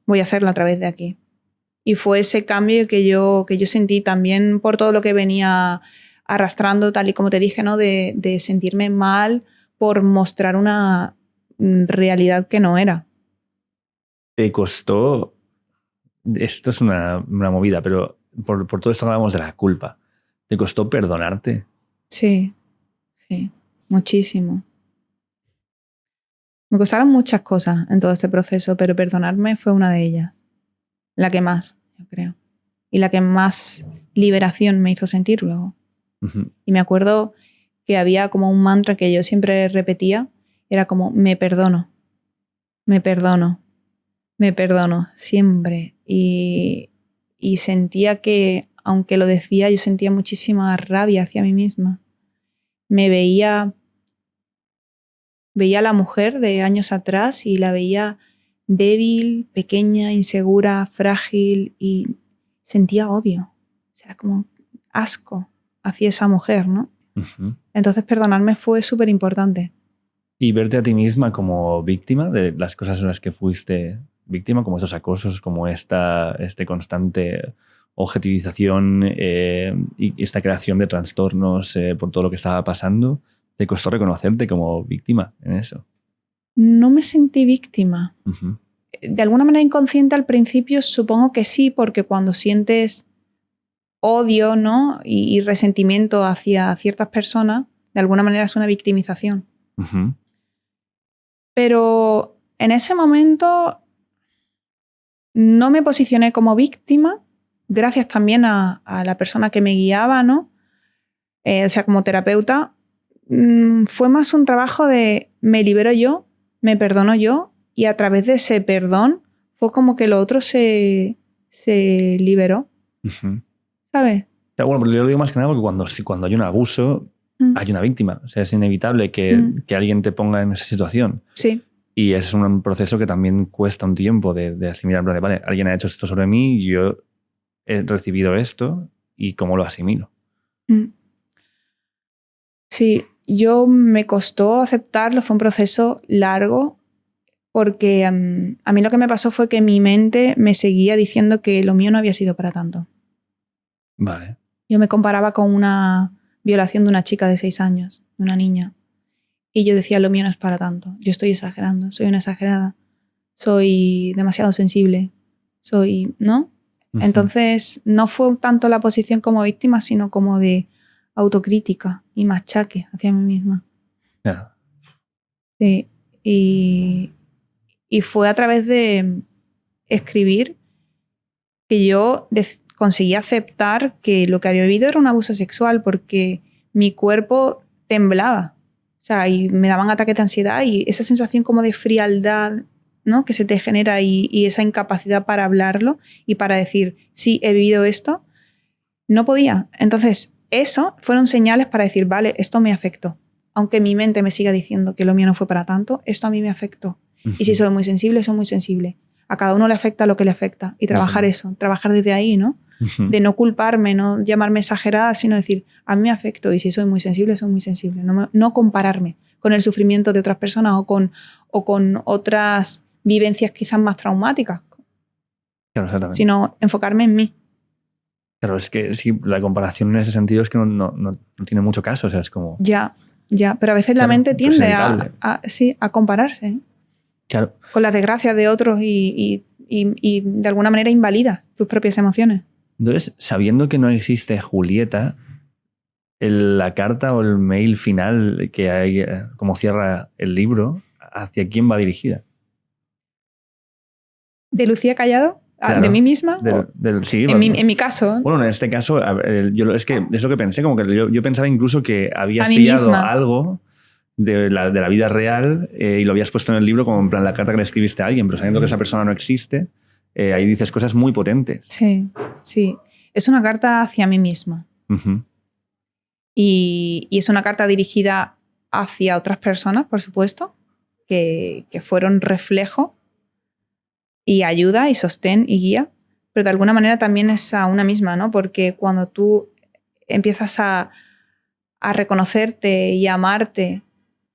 Voy a hacerlo a través de aquí. Y fue ese cambio que yo sentí también por todo lo que venía arrastrando, tal y como te dije, ¿no? De sentirme mal por mostrar una realidad que no era. ¿Te costó? Esto es una movida, pero por todo esto hablamos de la culpa. ¿Te costó perdonarte? Sí, muchísimo. Me costaron muchas cosas en todo este proceso, pero perdonarme fue una de ellas. La que más, yo creo. Y la que más liberación me hizo sentir luego. Uh-huh. Y me acuerdo que había como un mantra que yo siempre repetía. Era como, me perdono, me perdono, me perdono, siempre. Y sentía que, aunque lo decía, yo sentía muchísima rabia hacia mí misma. Me veía a la mujer de años atrás y la veía débil, pequeña, insegura, frágil y sentía odio. O sea, como asco hacia esa mujer, ¿no? Uh-huh. Entonces perdonarme fue súper importante. Y verte a ti misma como víctima de las cosas en las que fuiste víctima, como estos acosos, como esta constante objetivización y esta creación de trastornos por todo lo que estaba pasando. ¿Te costó reconocerte como víctima en eso? No me sentí víctima. Uh-huh. De alguna manera inconsciente al principio supongo que sí, porque cuando sientes odio, ¿no? y resentimiento hacia ciertas personas, de alguna manera es una victimización. Uh-huh. Pero en ese momento no me posicioné como víctima, gracias también a la persona que me guiaba, ¿no? O sea, como terapeuta, fue más un trabajo de me libero yo, me perdono yo, y a través de ese perdón fue como que lo otro se liberó. Uh-huh. ¿Sabes? Bueno, pero yo lo digo más que nada porque cuando hay un abuso, hay una víctima. O sea, es inevitable que alguien te ponga en esa situación. Sí. Y es un proceso que también cuesta un tiempo de asimilar. Vale, alguien ha hecho esto sobre mí, yo he recibido esto y cómo lo asimilo. Sí, me costó aceptarlo, fue un proceso largo porque a mí lo que me pasó fue que mi mente me seguía diciendo que lo mío no había sido para tanto. Vale. Yo me comparaba con una violación de una chica de 6 años, de una niña. Y yo decía, lo mío no es para tanto. Yo estoy exagerando, soy una exagerada. Soy demasiado sensible. ¿No? Uh-huh. Entonces, no fue tanto la posición como víctima, sino como de autocrítica y machaque hacia mí misma. Yeah. Sí. Y fue a través de escribir que yo conseguí aceptar que lo que había vivido era un abuso sexual, porque mi cuerpo temblaba. O sea, y me daban ataques de ansiedad y esa sensación como de frialdad, ¿no? Que se te genera y esa incapacidad para hablarlo y para decir, sí, he vivido esto, no podía. Entonces, eso fueron señales para decir, vale, esto me afectó. Aunque mi mente me siga diciendo que lo mío no fue para tanto, esto a mí me afectó. Uh-huh. Y si soy muy sensible, soy muy sensible. A cada uno le afecta lo que le afecta. Y trabajar eso, trabajar desde ahí, ¿no? Uh-huh. De no culparme, no llamarme exagerada, sino decir, a mí me afecto y si soy muy sensible, soy muy sensible. No compararme con el sufrimiento de otras personas o con otras vivencias quizás más traumáticas. Claro, exactamente. Sino enfocarme en mí. Claro, es que sí, la comparación en ese sentido es que no tiene mucho caso. O sea, es como... Ya, pero a veces la mente tiende a compararse. ¿eh? Claro. Con las desgracias de otros y de alguna manera invalidas tus propias emociones. Entonces, sabiendo que no existe Julieta, la carta o el mail final que hay, como cierra el libro, ¿hacia quién va dirigida? ¿De Lucía Callado? Claro, ¿De mí misma? Sí, en mi caso. Bueno, en este caso, es que es lo que pensé, como que yo pensaba incluso que habías pillado algo de la vida real y lo habías puesto en el libro como en plan la carta que le escribiste a alguien, pero sabiendo que esa persona no existe, ahí dices cosas muy potentes. Sí. Es una carta hacia mí misma. Uh-huh. Y es una carta dirigida hacia otras personas, por supuesto, que fueron reflejo y ayuda y sostén y guía, pero de alguna manera también es a una misma, ¿no? Porque cuando tú empiezas a reconocerte y a amarte,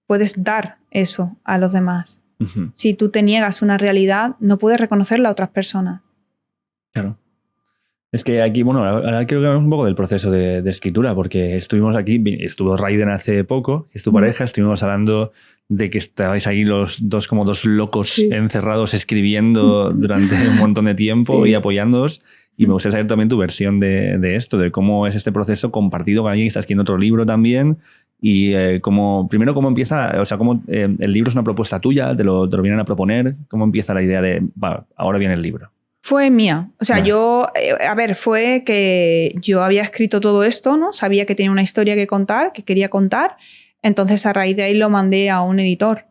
puedes dar eso a los demás. Uh-huh. Si tú te niegas una realidad, no puedes reconocerla a otras personas. Claro. Es que aquí, bueno, ahora quiero hablar un poco del proceso de escritura, porque estuvimos aquí, estuvo Raiden hace poco, que es tu pareja, estuvimos hablando de que estabais ahí los dos como dos locos encerrados escribiendo durante un montón de tiempo y apoyándoos. Y me gustaría saber también tu versión de esto, de cómo es este proceso compartido con alguien que está escribiendo otro libro también. Y primero, cómo empieza, o sea, cómo el libro es una propuesta tuya, te lo vienen a proponer, cómo empieza la idea de, ahora viene el libro. Fue mía. O sea, fue que yo había escrito todo esto, ¿no? Sabía que tenía una historia que contar, que quería contar. Entonces, a raíz de ahí lo mandé a un editor.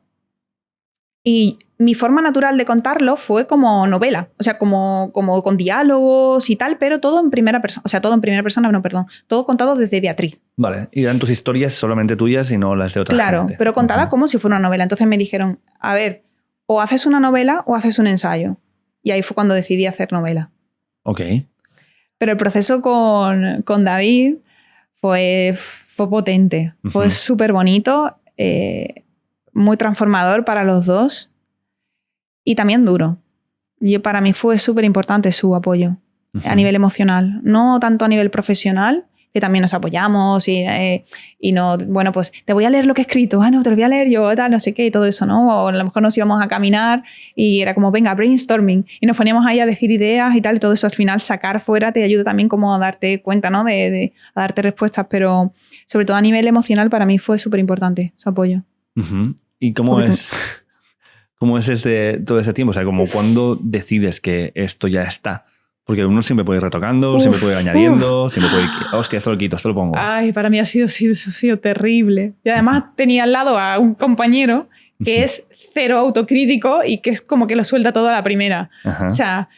Y mi forma natural de contarlo fue como novela. O sea, como con diálogos y tal, pero todo en primera persona. O sea, todo en primera persona, no, perdón. Todo contado desde Beatriz. Vale. Y eran tus historias solamente tuyas y no las de otra gente. Claro, pero contada como si fuera una novela. Entonces me dijeron, a ver, o haces una novela o haces un ensayo. Y ahí fue cuando decidí hacer novela. Ok. Pero el proceso con David fue potente. Fue súper bonito, muy transformador para los dos y también duro. Para mí fue súper importante su apoyo a nivel emocional. No tanto a nivel profesional, que también nos apoyamos y no, bueno, pues te voy a leer lo que he escrito, no, te lo voy a leer yo, tal, no sé qué, y todo eso, ¿no? O a lo mejor nos íbamos a caminar y era como, venga, brainstorming, y nos poníamos ahí a decir ideas y tal, y todo eso al final sacar fuera te ayuda también como a darte cuenta, ¿no? A darte respuestas, pero sobre todo a nivel emocional para mí fue súper importante su apoyo. ¿Y cómo es todo ese tiempo? O sea, como cuándo decides que esto ya está. Porque uno siempre puede ir retocando, siempre puede ir añadiendo, siempre puede ir, hostia, esto lo quito, esto lo pongo. Ay, para mí ha sido terrible. Y además tenía al lado a un compañero que es cero autocrítico y que es como que lo suelta todo a la primera. O sea,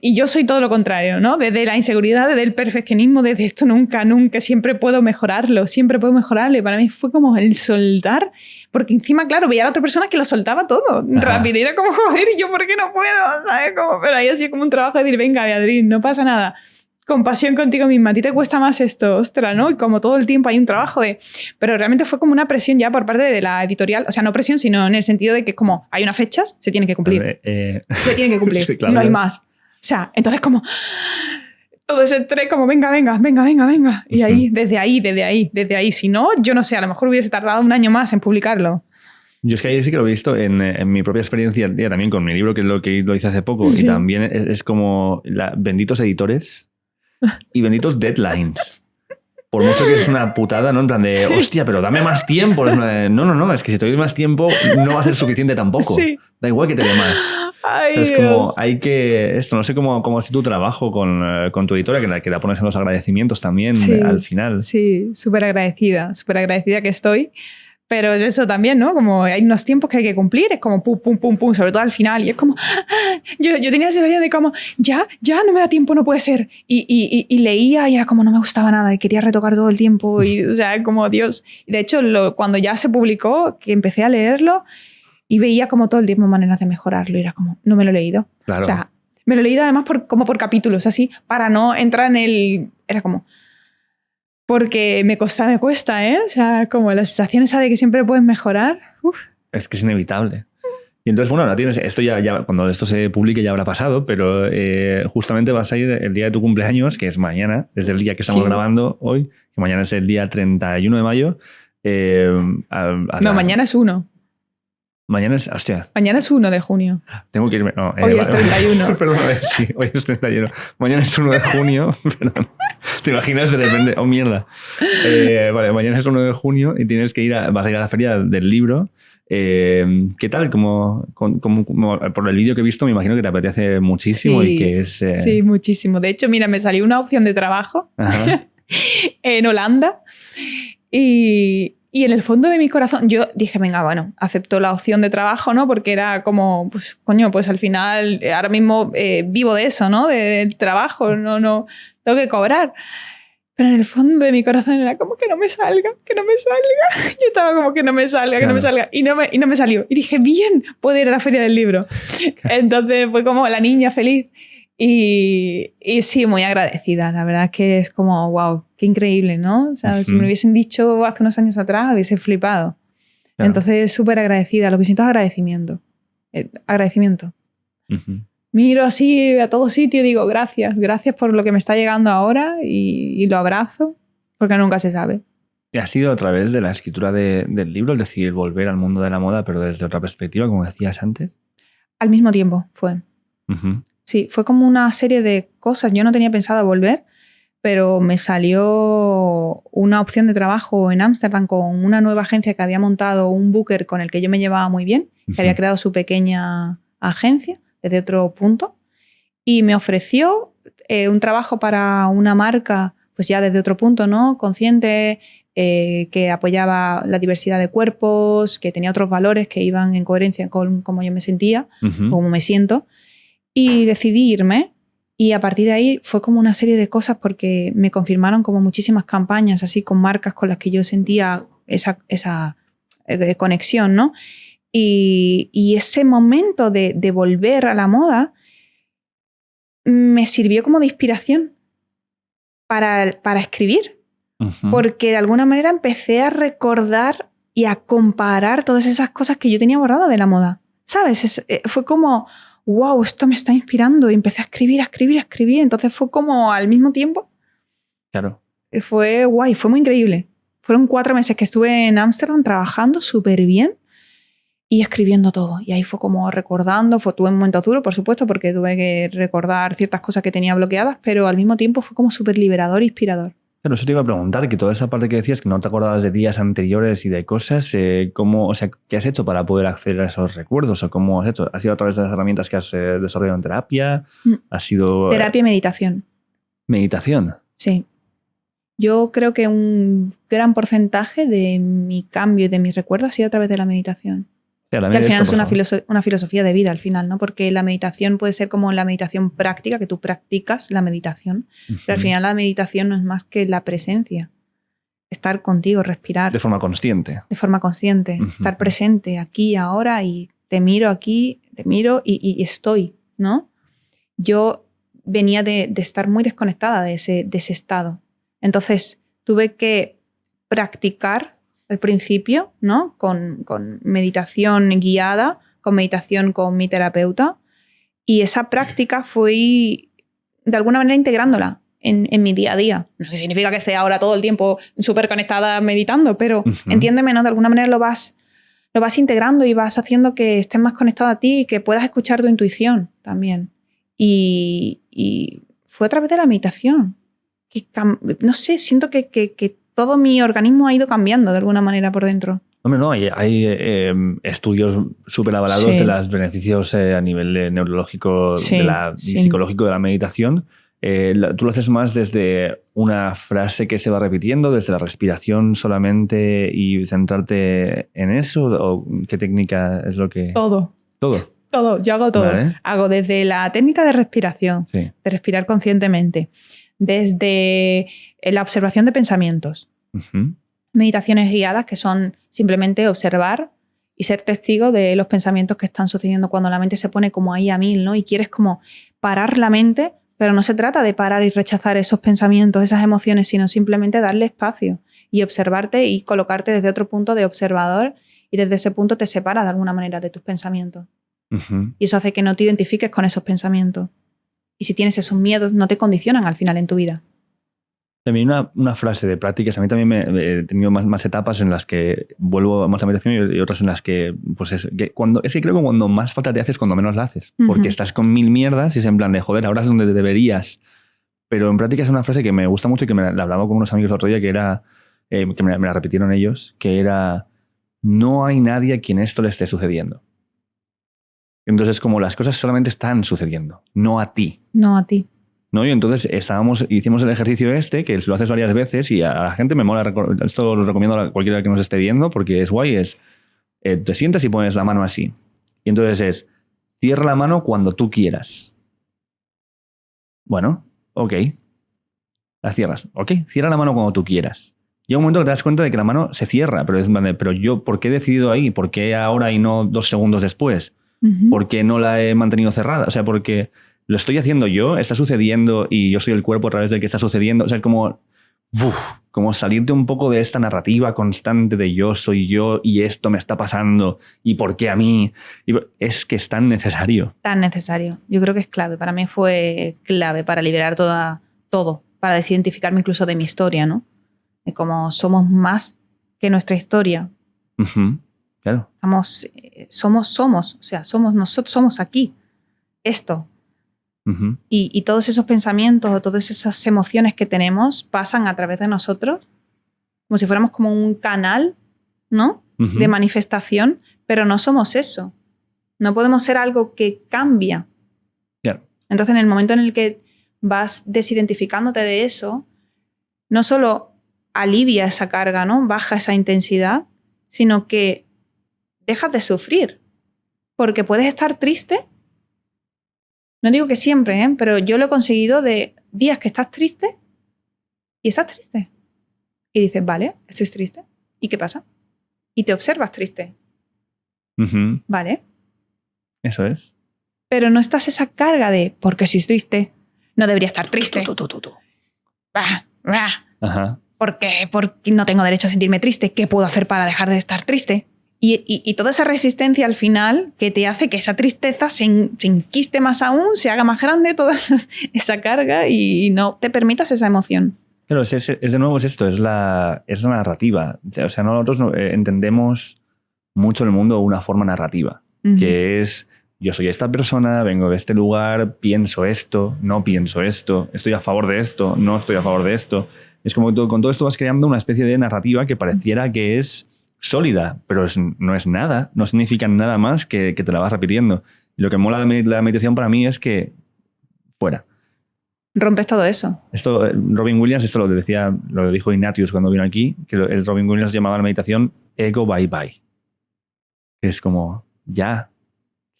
y yo soy todo lo contrario, ¿no? Desde la inseguridad, desde el perfeccionismo, desde esto nunca, siempre puedo mejorarlo. Y para mí fue como el soltar, porque encima, claro, veía a la otra persona que lo soltaba todo rápido. Y era como, joder, ¿y yo por qué no puedo? ¿Sabes? Pero ahí así como un trabajo de decir, venga, Beatriz, no pasa nada. Compasión contigo misma. A ti te cuesta más esto, ostras, ¿no? Y como todo el tiempo hay un trabajo de... Pero realmente fue como una presión ya por parte de la editorial. O sea, no presión, sino en el sentido de que es como hay unas fechas, se tienen que cumplir. Se tienen que cumplir. Sí, claro. No hay más. O sea, entonces como todo ese estrés como venga. Y ahí, desde ahí. Si no, yo no sé, a lo mejor hubiese tardado un año más en publicarlo. Yo es que ahí sí que lo he visto en mi propia experiencia también con mi libro, que es lo que lo hice hace poco. Sí. Y también es como benditos editores y benditos deadlines. Por mucho que es una putada, ¿no? En plan de, hostia, pero dame más tiempo. No, es que si te doy más tiempo no va a ser suficiente tampoco. Sí. Da igual que te dé más. Ay, o sea, es como, hay que... Esto, no sé cómo es tu trabajo con tu editora, que la pones en los agradecimientos también al final. Sí, súper agradecida que estoy. Pero es eso también, ¿no? Como hay unos tiempos que hay que cumplir, es como pum, pum, pum, pum, sobre todo al final. Y es como, yo tenía esa sensación de como, ya, no me da tiempo, no puede ser. Y leía y era como, no me gustaba nada y quería retocar todo el tiempo. Y, o sea, como, Dios. Y de hecho, cuando ya se publicó, que empecé a leerlo y veía como todo el tiempo maneras de mejorarlo. Y era como, no me lo he leído. Claro. O sea, me lo he leído además como por capítulos, así, para no entrar en el... Era como... Porque me cuesta, ¿eh? O sea, como la sensación esa de que siempre puedes mejorar. Uf. Es que es inevitable. Y entonces, bueno, ahora tienes esto ya cuando esto se publique ya habrá pasado, pero justamente vas a ir el día de tu cumpleaños, que es mañana, desde el día que estamos grabando hoy, que mañana es el día 31 de mayo. Mañana es 1. Mañana es... Hostia. Mañana es 1 de junio. Tengo que irme... No, hoy es 31. Perdóname, sí, hoy es 31. Mañana es 1 de junio. Perdón. ¿Te imaginas de repente? Oh, mierda. Vale, mañana es 1 de junio y tienes que vas a ir a la feria del libro. ¿Qué tal? Como por el vídeo que he visto, me imagino que te apetece muchísimo y que es... Sí, muchísimo. De hecho, mira, me salió una opción de trabajo en Holanda y en el fondo de mi corazón yo dije, venga, bueno, acepto la opción de trabajo, ¿no? Porque era como, pues, coño, pues al final ahora mismo vivo de eso, ¿no? Del trabajo, no tengo que cobrar. Pero en el fondo de mi corazón era como que no me salga. Yo estaba como que no me salga. Y no me salió. Y dije, bien, puedo ir a la feria del libro. Entonces fue como la niña feliz. Y sí, muy agradecida. La verdad es que es como, wow, qué increíble, ¿no? O sea, si me lo hubiesen dicho hace unos años atrás, hubiese flipado. Claro. Entonces, súper agradecida. Lo que siento es agradecimiento. Agradecimiento. Miro así a todo sitio y digo, gracias por lo que me está llegando ahora y lo abrazo, porque nunca se sabe. ¿Y ha sido a través de la escritura del libro, es decir, volver al mundo de la moda, pero desde otra perspectiva, como decías antes? Al mismo tiempo fue. Uh-huh. Sí, fue como una serie de cosas. Yo no tenía pensado volver, pero me salió una opción de trabajo en Ámsterdam con una nueva agencia que había montado un booker con el que yo me llevaba muy bien, que había creado su pequeña agencia desde otro punto, y me ofreció un trabajo para una marca, pues ya desde otro punto, ¿no? Consciente, que apoyaba la diversidad de cuerpos, que tenía otros valores que iban en coherencia con cómo yo me sentía, cómo me siento, y decidí irme. Y a partir de ahí fue como una serie de cosas porque me confirmaron como muchísimas campañas así con marcas con las que yo sentía esa conexión, ¿no? Y ese momento de volver a la moda me sirvió como de inspiración para escribir. Uh-huh. Porque de alguna manera empecé a recordar y a comparar todas esas cosas que yo tenía borradas de la moda. ¿Sabes? Fue como, wow, esto me está inspirando. Y empecé a escribir. Entonces fue como al mismo tiempo. Claro. Fue guay, fue muy increíble. Fueron 4 meses que estuve en Ámsterdam trabajando súper bien y escribiendo todo. Y ahí fue como recordando, tuve un momento duro, por supuesto, porque tuve que recordar ciertas cosas que tenía bloqueadas, pero al mismo tiempo fue como súper liberador e inspirador. Pero eso te iba a preguntar, que toda esa parte que decías, que no te acordabas de días anteriores y de cosas, ¿qué has hecho para poder acceder a esos recuerdos? ¿O cómo has hecho? ¿Ha sido a través de las herramientas que has desarrollado en terapia? ¿Ha sido...? Terapia y meditación. ¿Meditación? Sí. Yo creo que un gran porcentaje de mi cambio y de mis recuerdos ha sido a través de la meditación. Sí, que al final es una filosofía de vida, al final, ¿no? Porque la meditación puede ser como la meditación práctica, que tú practicas la meditación, pero al final la meditación no es más que la presencia. Estar contigo, respirar. De forma consciente. De forma consciente. Estar presente aquí, ahora, y te miro aquí, te miro y estoy, ¿no? Yo venía de estar muy desconectada de ese estado. Entonces tuve que practicar al principio, ¿no? Con meditación guiada, con meditación con mi terapeuta, y esa práctica fui de alguna manera integrándola en mi día a día. No significa que sea ahora todo el tiempo súper conectada meditando, pero entiéndeme, ¿no? De alguna manera lo vas integrando y vas haciendo que estés más conectada a ti y que puedas escuchar tu intuición también. Y fue a través de la meditación. No sé, siento que todo mi organismo ha ido cambiando de alguna manera por dentro. Hombre, no, hay estudios súper avalados de los beneficios a nivel neurológico y psicológico de la meditación. ¿Tú lo haces más desde una frase que se va repitiendo, desde la respiración solamente y centrarte en eso? ¿O qué técnica es lo que...? Todo. ¿Todo? Todo, yo hago todo. ¿Vale? Hago desde la técnica de respiración, de respirar conscientemente, desde la observación de pensamientos, meditaciones guiadas que son simplemente observar y ser testigo de los pensamientos que están sucediendo cuando la mente se pone como ahí a mil, ¿no? Y quieres como parar la mente, pero no se trata de parar y rechazar esos pensamientos, esas emociones, sino simplemente darle espacio y observarte y colocarte desde otro punto de observador, y desde ese punto te separas de alguna manera de tus pensamientos. Y eso hace que no te identifiques con esos pensamientos. Y si tienes esos miedos, no te condicionan al final en tu vida. También una frase de prácticas. A mí también he tenido más etapas en las que vuelvo más a meditación y otras en las que, pues es que creo que cuando más falta te haces, cuando menos la haces. Porque estás con 1000 mierdas y es en plan de, joder, ahora es donde deberías. Pero en práctica es una frase que me gusta mucho y que la hablaba con unos amigos el otro día, que era, que me la repitieron ellos, que era, no hay nadie a quien esto le esté sucediendo. Entonces, como las cosas solamente están sucediendo, no a ti. No a ti. ¿No? Y entonces hicimos el ejercicio que lo haces varias veces y a la gente me mola. Esto lo recomiendo a cualquiera que nos esté viendo porque es guay. Te sientas y pones la mano así. Y entonces cierra la mano cuando tú quieras. Bueno, ok. La cierras. Ok, cierra la mano cuando tú quieras. Llega un momento que te das cuenta de que la mano se cierra, pero yo, ¿por qué he decidido ahí? ¿Por qué ahora y no 2 segundos después? ¿Por qué no la he mantenido cerrada? O sea, porque lo estoy haciendo yo, está sucediendo y yo soy el cuerpo a través del que está sucediendo. O sea, como como salirte un poco de esta narrativa constante de yo soy yo y esto me está pasando y por qué a mí. Es que es tan necesario. Tan necesario. Yo creo que es clave. Para mí fue clave para liberar todo, para desidentificarme incluso de mi historia, ¿no? De cómo somos más que nuestra historia. Claro. Somos, o sea, nosotros somos aquí. Esto. Y todos esos pensamientos o todas esas emociones que tenemos pasan a través de nosotros, como si fuéramos como un canal, ¿no? De manifestación, pero no somos eso. No podemos ser algo que cambia. Yeah. Entonces, en el momento en el que vas desidentificándote de eso, no solo alivia esa carga, ¿no? Baja esa intensidad, sino que dejas de sufrir. Porque puedes estar triste. No digo que siempre, pero yo lo he conseguido de días que estás triste y estás triste. Y dices, vale, estoy triste. ¿Y qué pasa? Y te observas triste. Vale. Eso es. Pero no estás esa carga de, ¿por qué soy triste? No debería estar triste. Ajá. ¿Por qué? Porque no tengo derecho a sentirme triste. ¿Qué puedo hacer para dejar de estar triste? Y toda esa resistencia al final que te hace que esa tristeza se enquiste más aún, se haga más grande, toda esa carga y no te permitas esa emoción. Claro, es de nuevo esto, es la narrativa. O sea, nosotros entendemos mucho el mundo de una forma narrativa, que es yo soy esta persona, vengo de este lugar, pienso esto, no pienso esto, estoy a favor de esto, no estoy a favor de esto. Es como que con todo esto vas creando una especie de narrativa que pareciera que es sólida, pero no es nada, no significa nada más que te la vas repitiendo. Y lo que mola de la meditación para mí es que fuera. Rompes todo eso. Esto, Robin Williams, esto lo dijo Ignatius cuando vino aquí, que el Robin Williams llamaba la meditación ego bye bye. Es como, ya.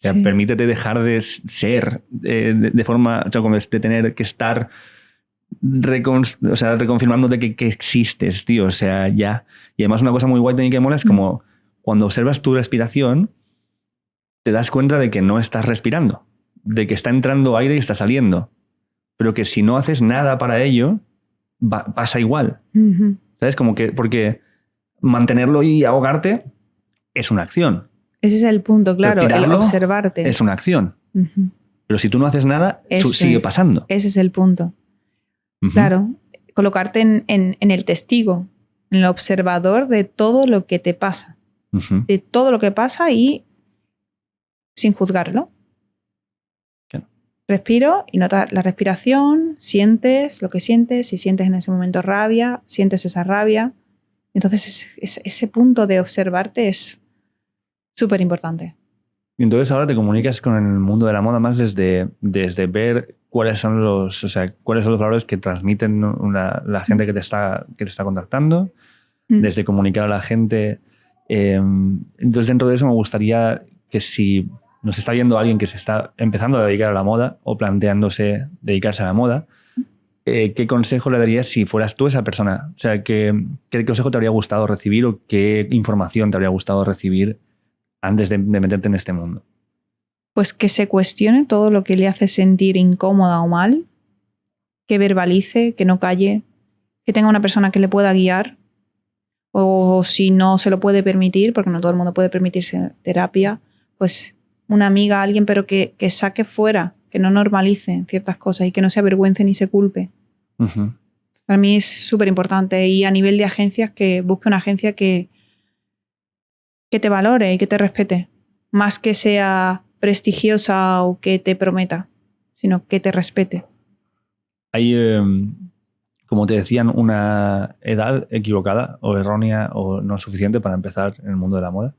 O sea, permítete dejar de ser de forma, o sea, como de tener que estar reconfirmándote que existes, tío. O sea, ya. Y además una cosa muy guay también que mola es como cuando observas tu respiración, te das cuenta de que no estás respirando, de que está entrando aire y está saliendo. Pero que si no haces nada para ello, pasa igual. ¿Sabes? Como que, porque mantenerlo y ahogarte es una acción. Ese es el punto, claro, el observarte. Es una acción. Pero si tú no haces nada, sigue pasando. Ese es el punto. Claro, colocarte en el testigo, en el observador de todo lo que te pasa. De todo lo que pasa y sin juzgarlo. Respiro y notas la respiración, sientes lo que sientes, si sientes en ese momento rabia, sientes esa rabia. Entonces ese punto de observarte es súper importante. Y entonces ahora te comunicas con el mundo de la moda más desde ver cuáles son los valores que transmiten la gente que te está contactando, desde comunicar a la gente. Entonces dentro de eso me gustaría que si nos está viendo alguien que se está empezando a dedicar a la moda o planteándose dedicarse a la moda, ¿qué consejo le darías si fueras tú esa persona? O sea, ¿qué consejo te habría gustado recibir o qué información te habría gustado recibir antes de meterte en este mundo? Pues que se cuestione todo lo que le hace sentir incómoda o mal, que verbalice, que no calle, que tenga una persona que le pueda guiar, o si no se lo puede permitir, porque no todo el mundo puede permitirse terapia, pues una amiga, alguien, pero que saque fuera, que no normalice ciertas cosas y que no se avergüence ni se culpe. Para mí es súper importante. Y a nivel de agencias, que busque una agencia que te valore y que te respete, más que sea prestigiosa o que te prometa, sino que te respete. Hay, como te decían, una edad equivocada o errónea o no suficiente para empezar en el mundo de la moda.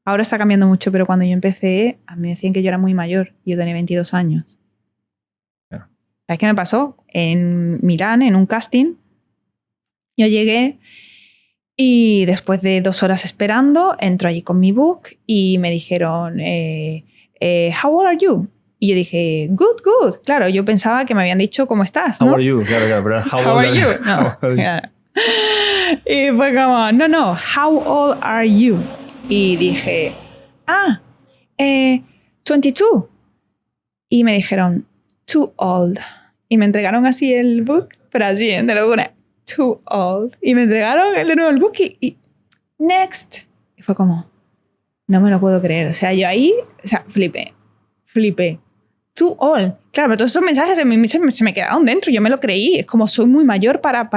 Ahora está cambiando mucho, pero cuando yo empecé, a mí me decían que yo era muy mayor. Yo tenía 22 años. Claro. ¿Sabes qué me pasó? En Milán, en un casting, yo llegué y después de 2 horas esperando, entro allí con mi book y me dijeron, how old are you? Y yo dije, good. Claro, yo pensaba que me habían dicho, ¿cómo estás? ¿No? How are you? Claro, pero how are you? No, claro. Y fue como, no, how old are you? Y dije, 22. Y me dijeron, too old. Y me entregaron así el book, pero así, te lo juro. too old. Y me entregaron de nuevo el book y next. Y fue como, no me lo puedo creer. O sea, yo ahí, flipé. Too old. Claro, pero todos esos mensajes se me quedaron dentro. Yo me lo creí. Es como, soy muy mayor para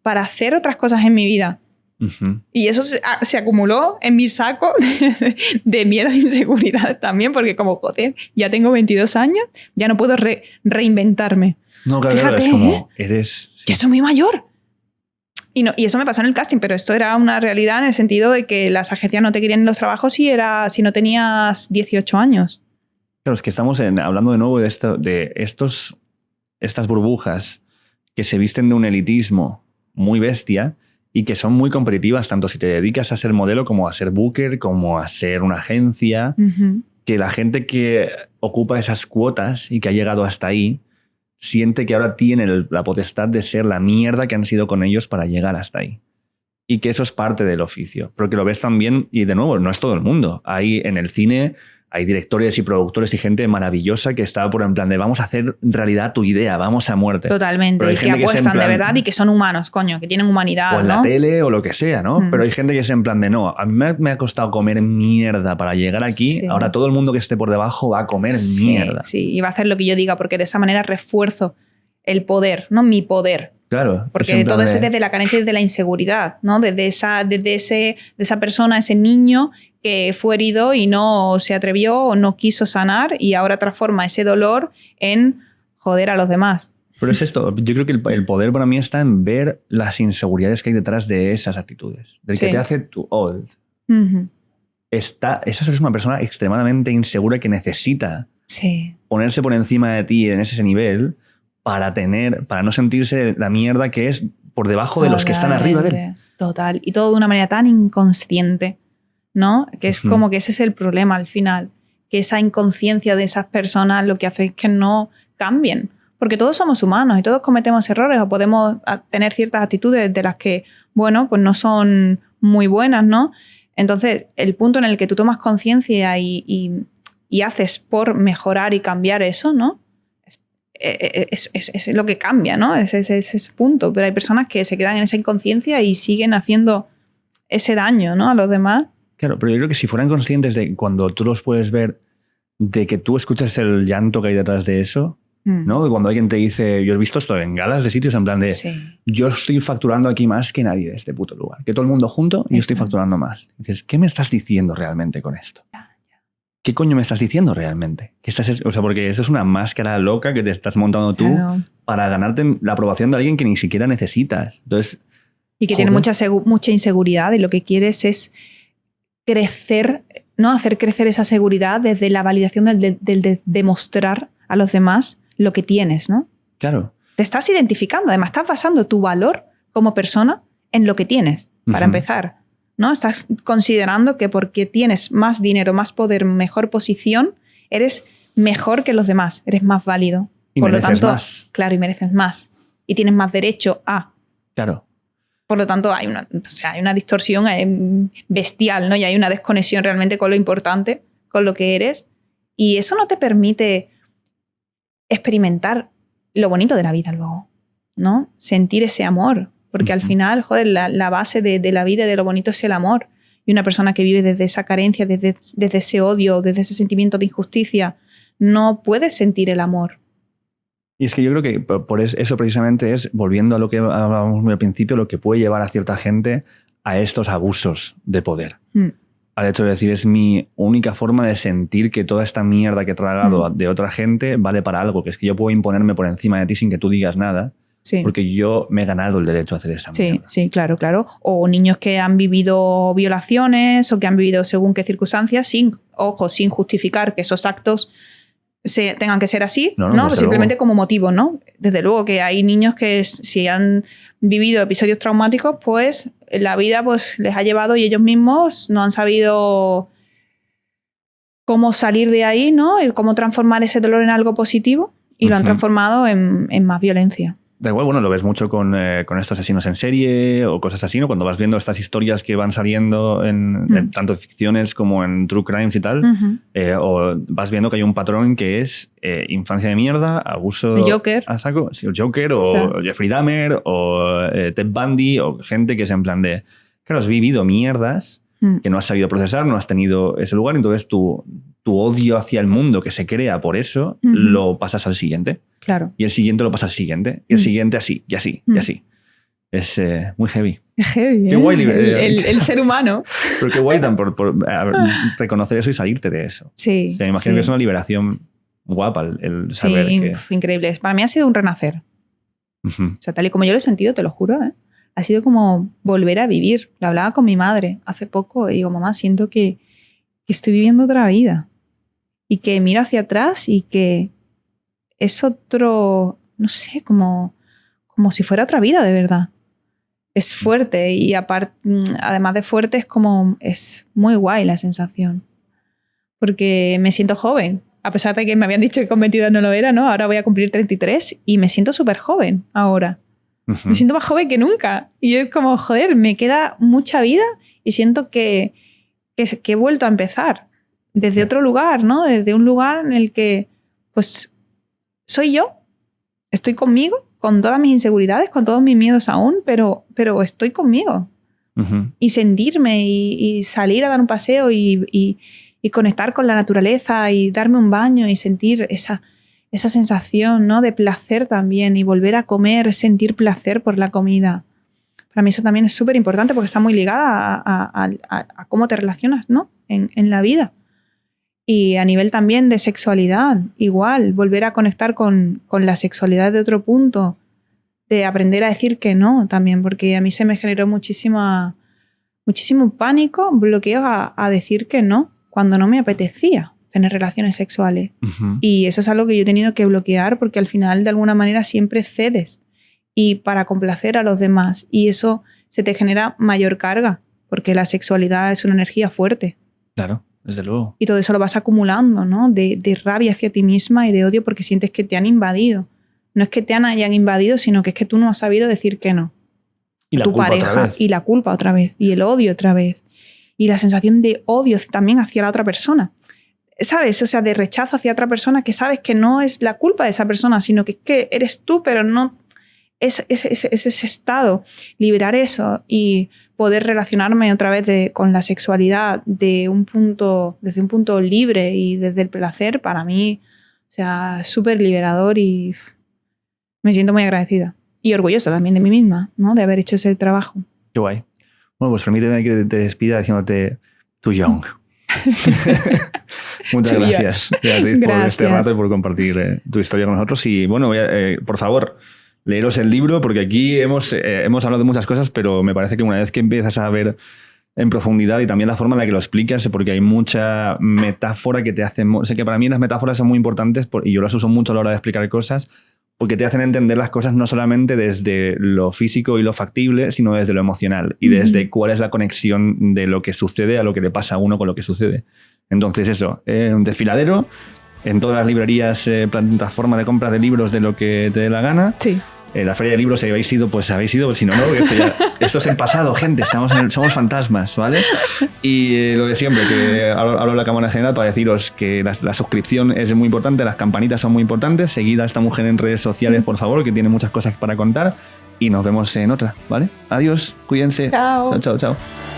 hacer otras cosas en mi vida. Uh-huh. Y eso se acumuló en mi saco de miedo e inseguridad también, porque como, joder, ya tengo 22 años, ya no puedo reinventarme. No, claro, es como, eres... Sí. Ya soy muy mayor. Y eso me pasó en el casting, pero esto era una realidad en el sentido de que las agencias no te querían en los trabajos si no tenías 18 años. Claro, es que estamos hablando de nuevo de estas burbujas que se visten de un elitismo muy bestia y que son muy competitivas, tanto si te dedicas a ser modelo como a ser booker, como a ser una agencia, uh-huh. Que la gente que ocupa esas cuotas y que ha llegado hasta ahí siente que ahora tiene la potestad de ser la mierda que han sido con ellos para llegar hasta ahí. Y que eso es parte del oficio. Pero que lo ves también, y de nuevo, no es todo el mundo. Hay en el cine... Hay directores y productores y gente maravillosa que está por en plan de vamos a hacer realidad tu idea, vamos a muerte. Totalmente, y que apuestan de verdad y que son humanos, coño, que tienen humanidad, o en ¿no? la tele o lo que sea, ¿no? Pero hay gente que es en plan de no, a mí me ha costado comer mierda para llegar aquí, sí. Ahora todo el mundo que esté por debajo va a comer mierda. Sí, y va a hacer lo que yo diga porque de esa manera refuerzo el poder, ¿no? Mi poder. Claro. Porque todo eso es desde la carencia y desde la inseguridad, ¿no? Desde esa persona, ese niño que fue herido y no se atrevió o no quiso sanar y ahora transforma ese dolor en joder a los demás. Pero es esto, yo creo que el poder para mí está en ver las inseguridades que hay detrás de esas actitudes. Del que te hace too old. Uh-huh. Esa es una persona extremadamente insegura que necesita ponerse por encima de ti en ese nivel para no sentirse la mierda que es por debajo de los que están arriba de él. Total. Y todo de una manera tan inconsciente, ¿no? Que es como que ese es el problema al final. Que esa inconsciencia de esas personas lo que hace es que no cambien. Porque todos somos humanos y todos cometemos errores o podemos tener ciertas actitudes de las que, bueno, pues no son muy buenas, ¿no? Entonces, el punto en el que tú tomas conciencia y haces por mejorar y cambiar eso, ¿no? Es lo que cambia, ¿no? Es ese punto. Pero hay personas que se quedan en esa inconsciencia y siguen haciendo ese daño, ¿no? A los demás. Claro, pero yo creo que si fueran conscientes de cuando tú los puedes ver, de que tú escuchas el llanto que hay detrás de eso, ¿no? De cuando alguien te dice, yo he visto esto en galas de sitios en plan de yo estoy facturando aquí más que nadie de este puto lugar. Que todo el mundo junto y yo estoy facturando más. Y dices, ¿qué me estás diciendo realmente con esto? ¿Qué coño me estás diciendo realmente? Porque eso es una máscara loca que te estás montando tú para ganarte la aprobación de alguien que ni siquiera necesitas. Entonces, y que tiene mucha inseguridad y lo que quieres es crecer, ¿no? Hacer crecer esa seguridad desde la validación del demostrar a los demás lo que tienes, ¿no? Claro. Te estás identificando, además estás basando tu valor como persona en lo que tienes, para empezar. ¿No? Estás considerando que porque tienes más dinero, más poder, mejor posición, eres mejor que los demás, eres más válido. Y por mereces lo tanto, más. Claro, y mereces más. Y tienes más derecho a. Claro. Por lo tanto, hay una distorsión bestial, ¿no? Y hay una desconexión realmente con lo importante, con lo que eres. Y eso no te permite experimentar lo bonito de la vida luego, ¿no? Sentir ese amor. Porque al final, joder, la base de la vida y de lo bonito es el amor. Y una persona que vive desde esa carencia, desde ese odio, desde ese sentimiento de injusticia, no puede sentir el amor. Y es que yo creo que por eso precisamente es, volviendo a lo que hablábamos muy al principio, lo que puede llevar a cierta gente a estos abusos de poder. Al hecho de decir, es mi única forma de sentir que toda esta mierda que he tragado de otra gente vale para algo, que es que yo puedo imponerme por encima de ti sin que tú digas nada. Sí. Porque yo me he ganado el derecho a hacer esa mierda. Sí, claro. O niños que han vivido violaciones o que han vivido según qué circunstancias, sin justificar que esos actos tengan que ser así, ¿no? Simplemente como motivo, ¿no? Desde luego que hay niños que si han vivido episodios traumáticos, pues la vida pues, les ha llevado y ellos mismos no han sabido cómo salir de ahí, ¿no? Y cómo transformar ese dolor en algo positivo y lo han transformado en más violencia. Da igual, bueno, lo ves mucho con estos asesinos en serie o cosas así, ¿no? Cuando vas viendo estas historias que van saliendo en tanto ficciones como en true crimes y tal, o vas viendo que hay un patrón que es infancia de mierda, abuso Joker. a saco, sí, el Joker o Jeffrey Dahmer o Ted Bundy o gente que es en plan de, claro, has vivido mierdas que no has sabido procesar, no has tenido ese lugar, entonces tu odio hacia el mundo que se crea por eso lo pasas al siguiente. Claro. Y el siguiente lo pasa al siguiente. Y el siguiente así, y así, y así. Es muy heavy. Es heavy, qué guay, el ser humano. Pero qué guay por reconocer eso y salirte de eso. Sí. O sea, me imagino que es una liberación guapa el saber que... Increíble. Para mí ha sido un renacer. O sea, tal y como yo lo he sentido, te lo juro, ha sido como volver a vivir. Lo hablaba con mi madre hace poco y digo, mamá, siento que estoy viviendo otra vida. Y que miro hacia atrás y que es otro, no sé, como si fuera otra vida de verdad. Es fuerte y además de fuerte es muy guay la sensación. Porque me siento joven. A pesar de que me habían dicho que con 22 no lo era, ¿no? Ahora voy a cumplir 33 y me siento súper joven ahora. Me siento más joven que nunca. Y es como, joder, me queda mucha vida y siento que he vuelto a empezar desde otro lugar, ¿no? Desde un lugar en el que, pues, soy yo, estoy conmigo, con todas mis inseguridades, con todos mis miedos aún, pero estoy conmigo. Y sentirme y salir a dar un paseo y conectar con la naturaleza y darme un baño y sentir esa sensación, ¿no? De placer también y volver a comer, sentir placer por la comida. Para mí eso también es súper importante porque está muy ligada a cómo te relacionas, ¿no? en la vida. Y a nivel también de sexualidad, igual, volver a conectar con la sexualidad de otro punto, de aprender a decir que no también, porque a mí se me generó muchísimo pánico, bloqueo a decir que no, cuando no me apetecía tener relaciones sexuales. Y eso es algo que yo he tenido que bloquear porque al final, de alguna manera, siempre cedes y para complacer a los demás. Y eso se te genera mayor carga, porque la sexualidad es una energía fuerte. Claro. Desde luego. Y todo eso lo vas acumulando, ¿no? De rabia hacia ti misma y de odio porque sientes que te han invadido. No es que te hayan invadido, sino que es que tú no has sabido decir que no. Y la tu culpa pareja, otra vez. Y la culpa otra vez. Y el odio otra vez. Y la sensación de odio también hacia la otra persona. ¿Sabes? O sea, de rechazo hacia otra persona que sabes que no es la culpa de esa persona, sino que es que eres tú, pero no es ese estado. Liberar eso y poder relacionarme otra vez con la sexualidad desde un punto libre y desde el placer, para mí, o sea, súper liberador y me siento muy agradecida. Y orgullosa también de mí misma, ¿no? De haber hecho ese trabajo. Qué guay. Bueno, pues permíteme que te despida diciéndote too young. Muchas gracias, Beatriz, por este rato y por compartir tu historia con nosotros. Y bueno, por favor, leeros el libro, porque aquí hemos hablado de muchas cosas, pero me parece que una vez que empiezas a ver en profundidad y también la forma en la que lo explicas, porque hay mucha metáfora que te hacen... Sé que para mí las metáforas son muy importantes y yo las uso mucho a la hora de explicar cosas, porque te hacen entender las cosas no solamente desde lo físico y lo factible, sino desde lo emocional y desde cuál es la conexión de lo que sucede a lo que le pasa a uno con lo que sucede. Entonces eso, un desfiladero, en todas las librerías, plataforma de compra de libros de lo que te dé la gana. Sí. La feria de libros, si habéis ido, pues habéis ido, si no, no, esto es el pasado, gente, somos fantasmas, ¿vale? Y lo de siempre, que hablo de la Cámara General para deciros que la suscripción es muy importante, las campanitas son muy importantes, seguid a esta mujer en redes sociales, por favor, que tiene muchas cosas para contar, y nos vemos en otra, ¿vale? Adiós, cuídense. Chao. Chao, chao, chao.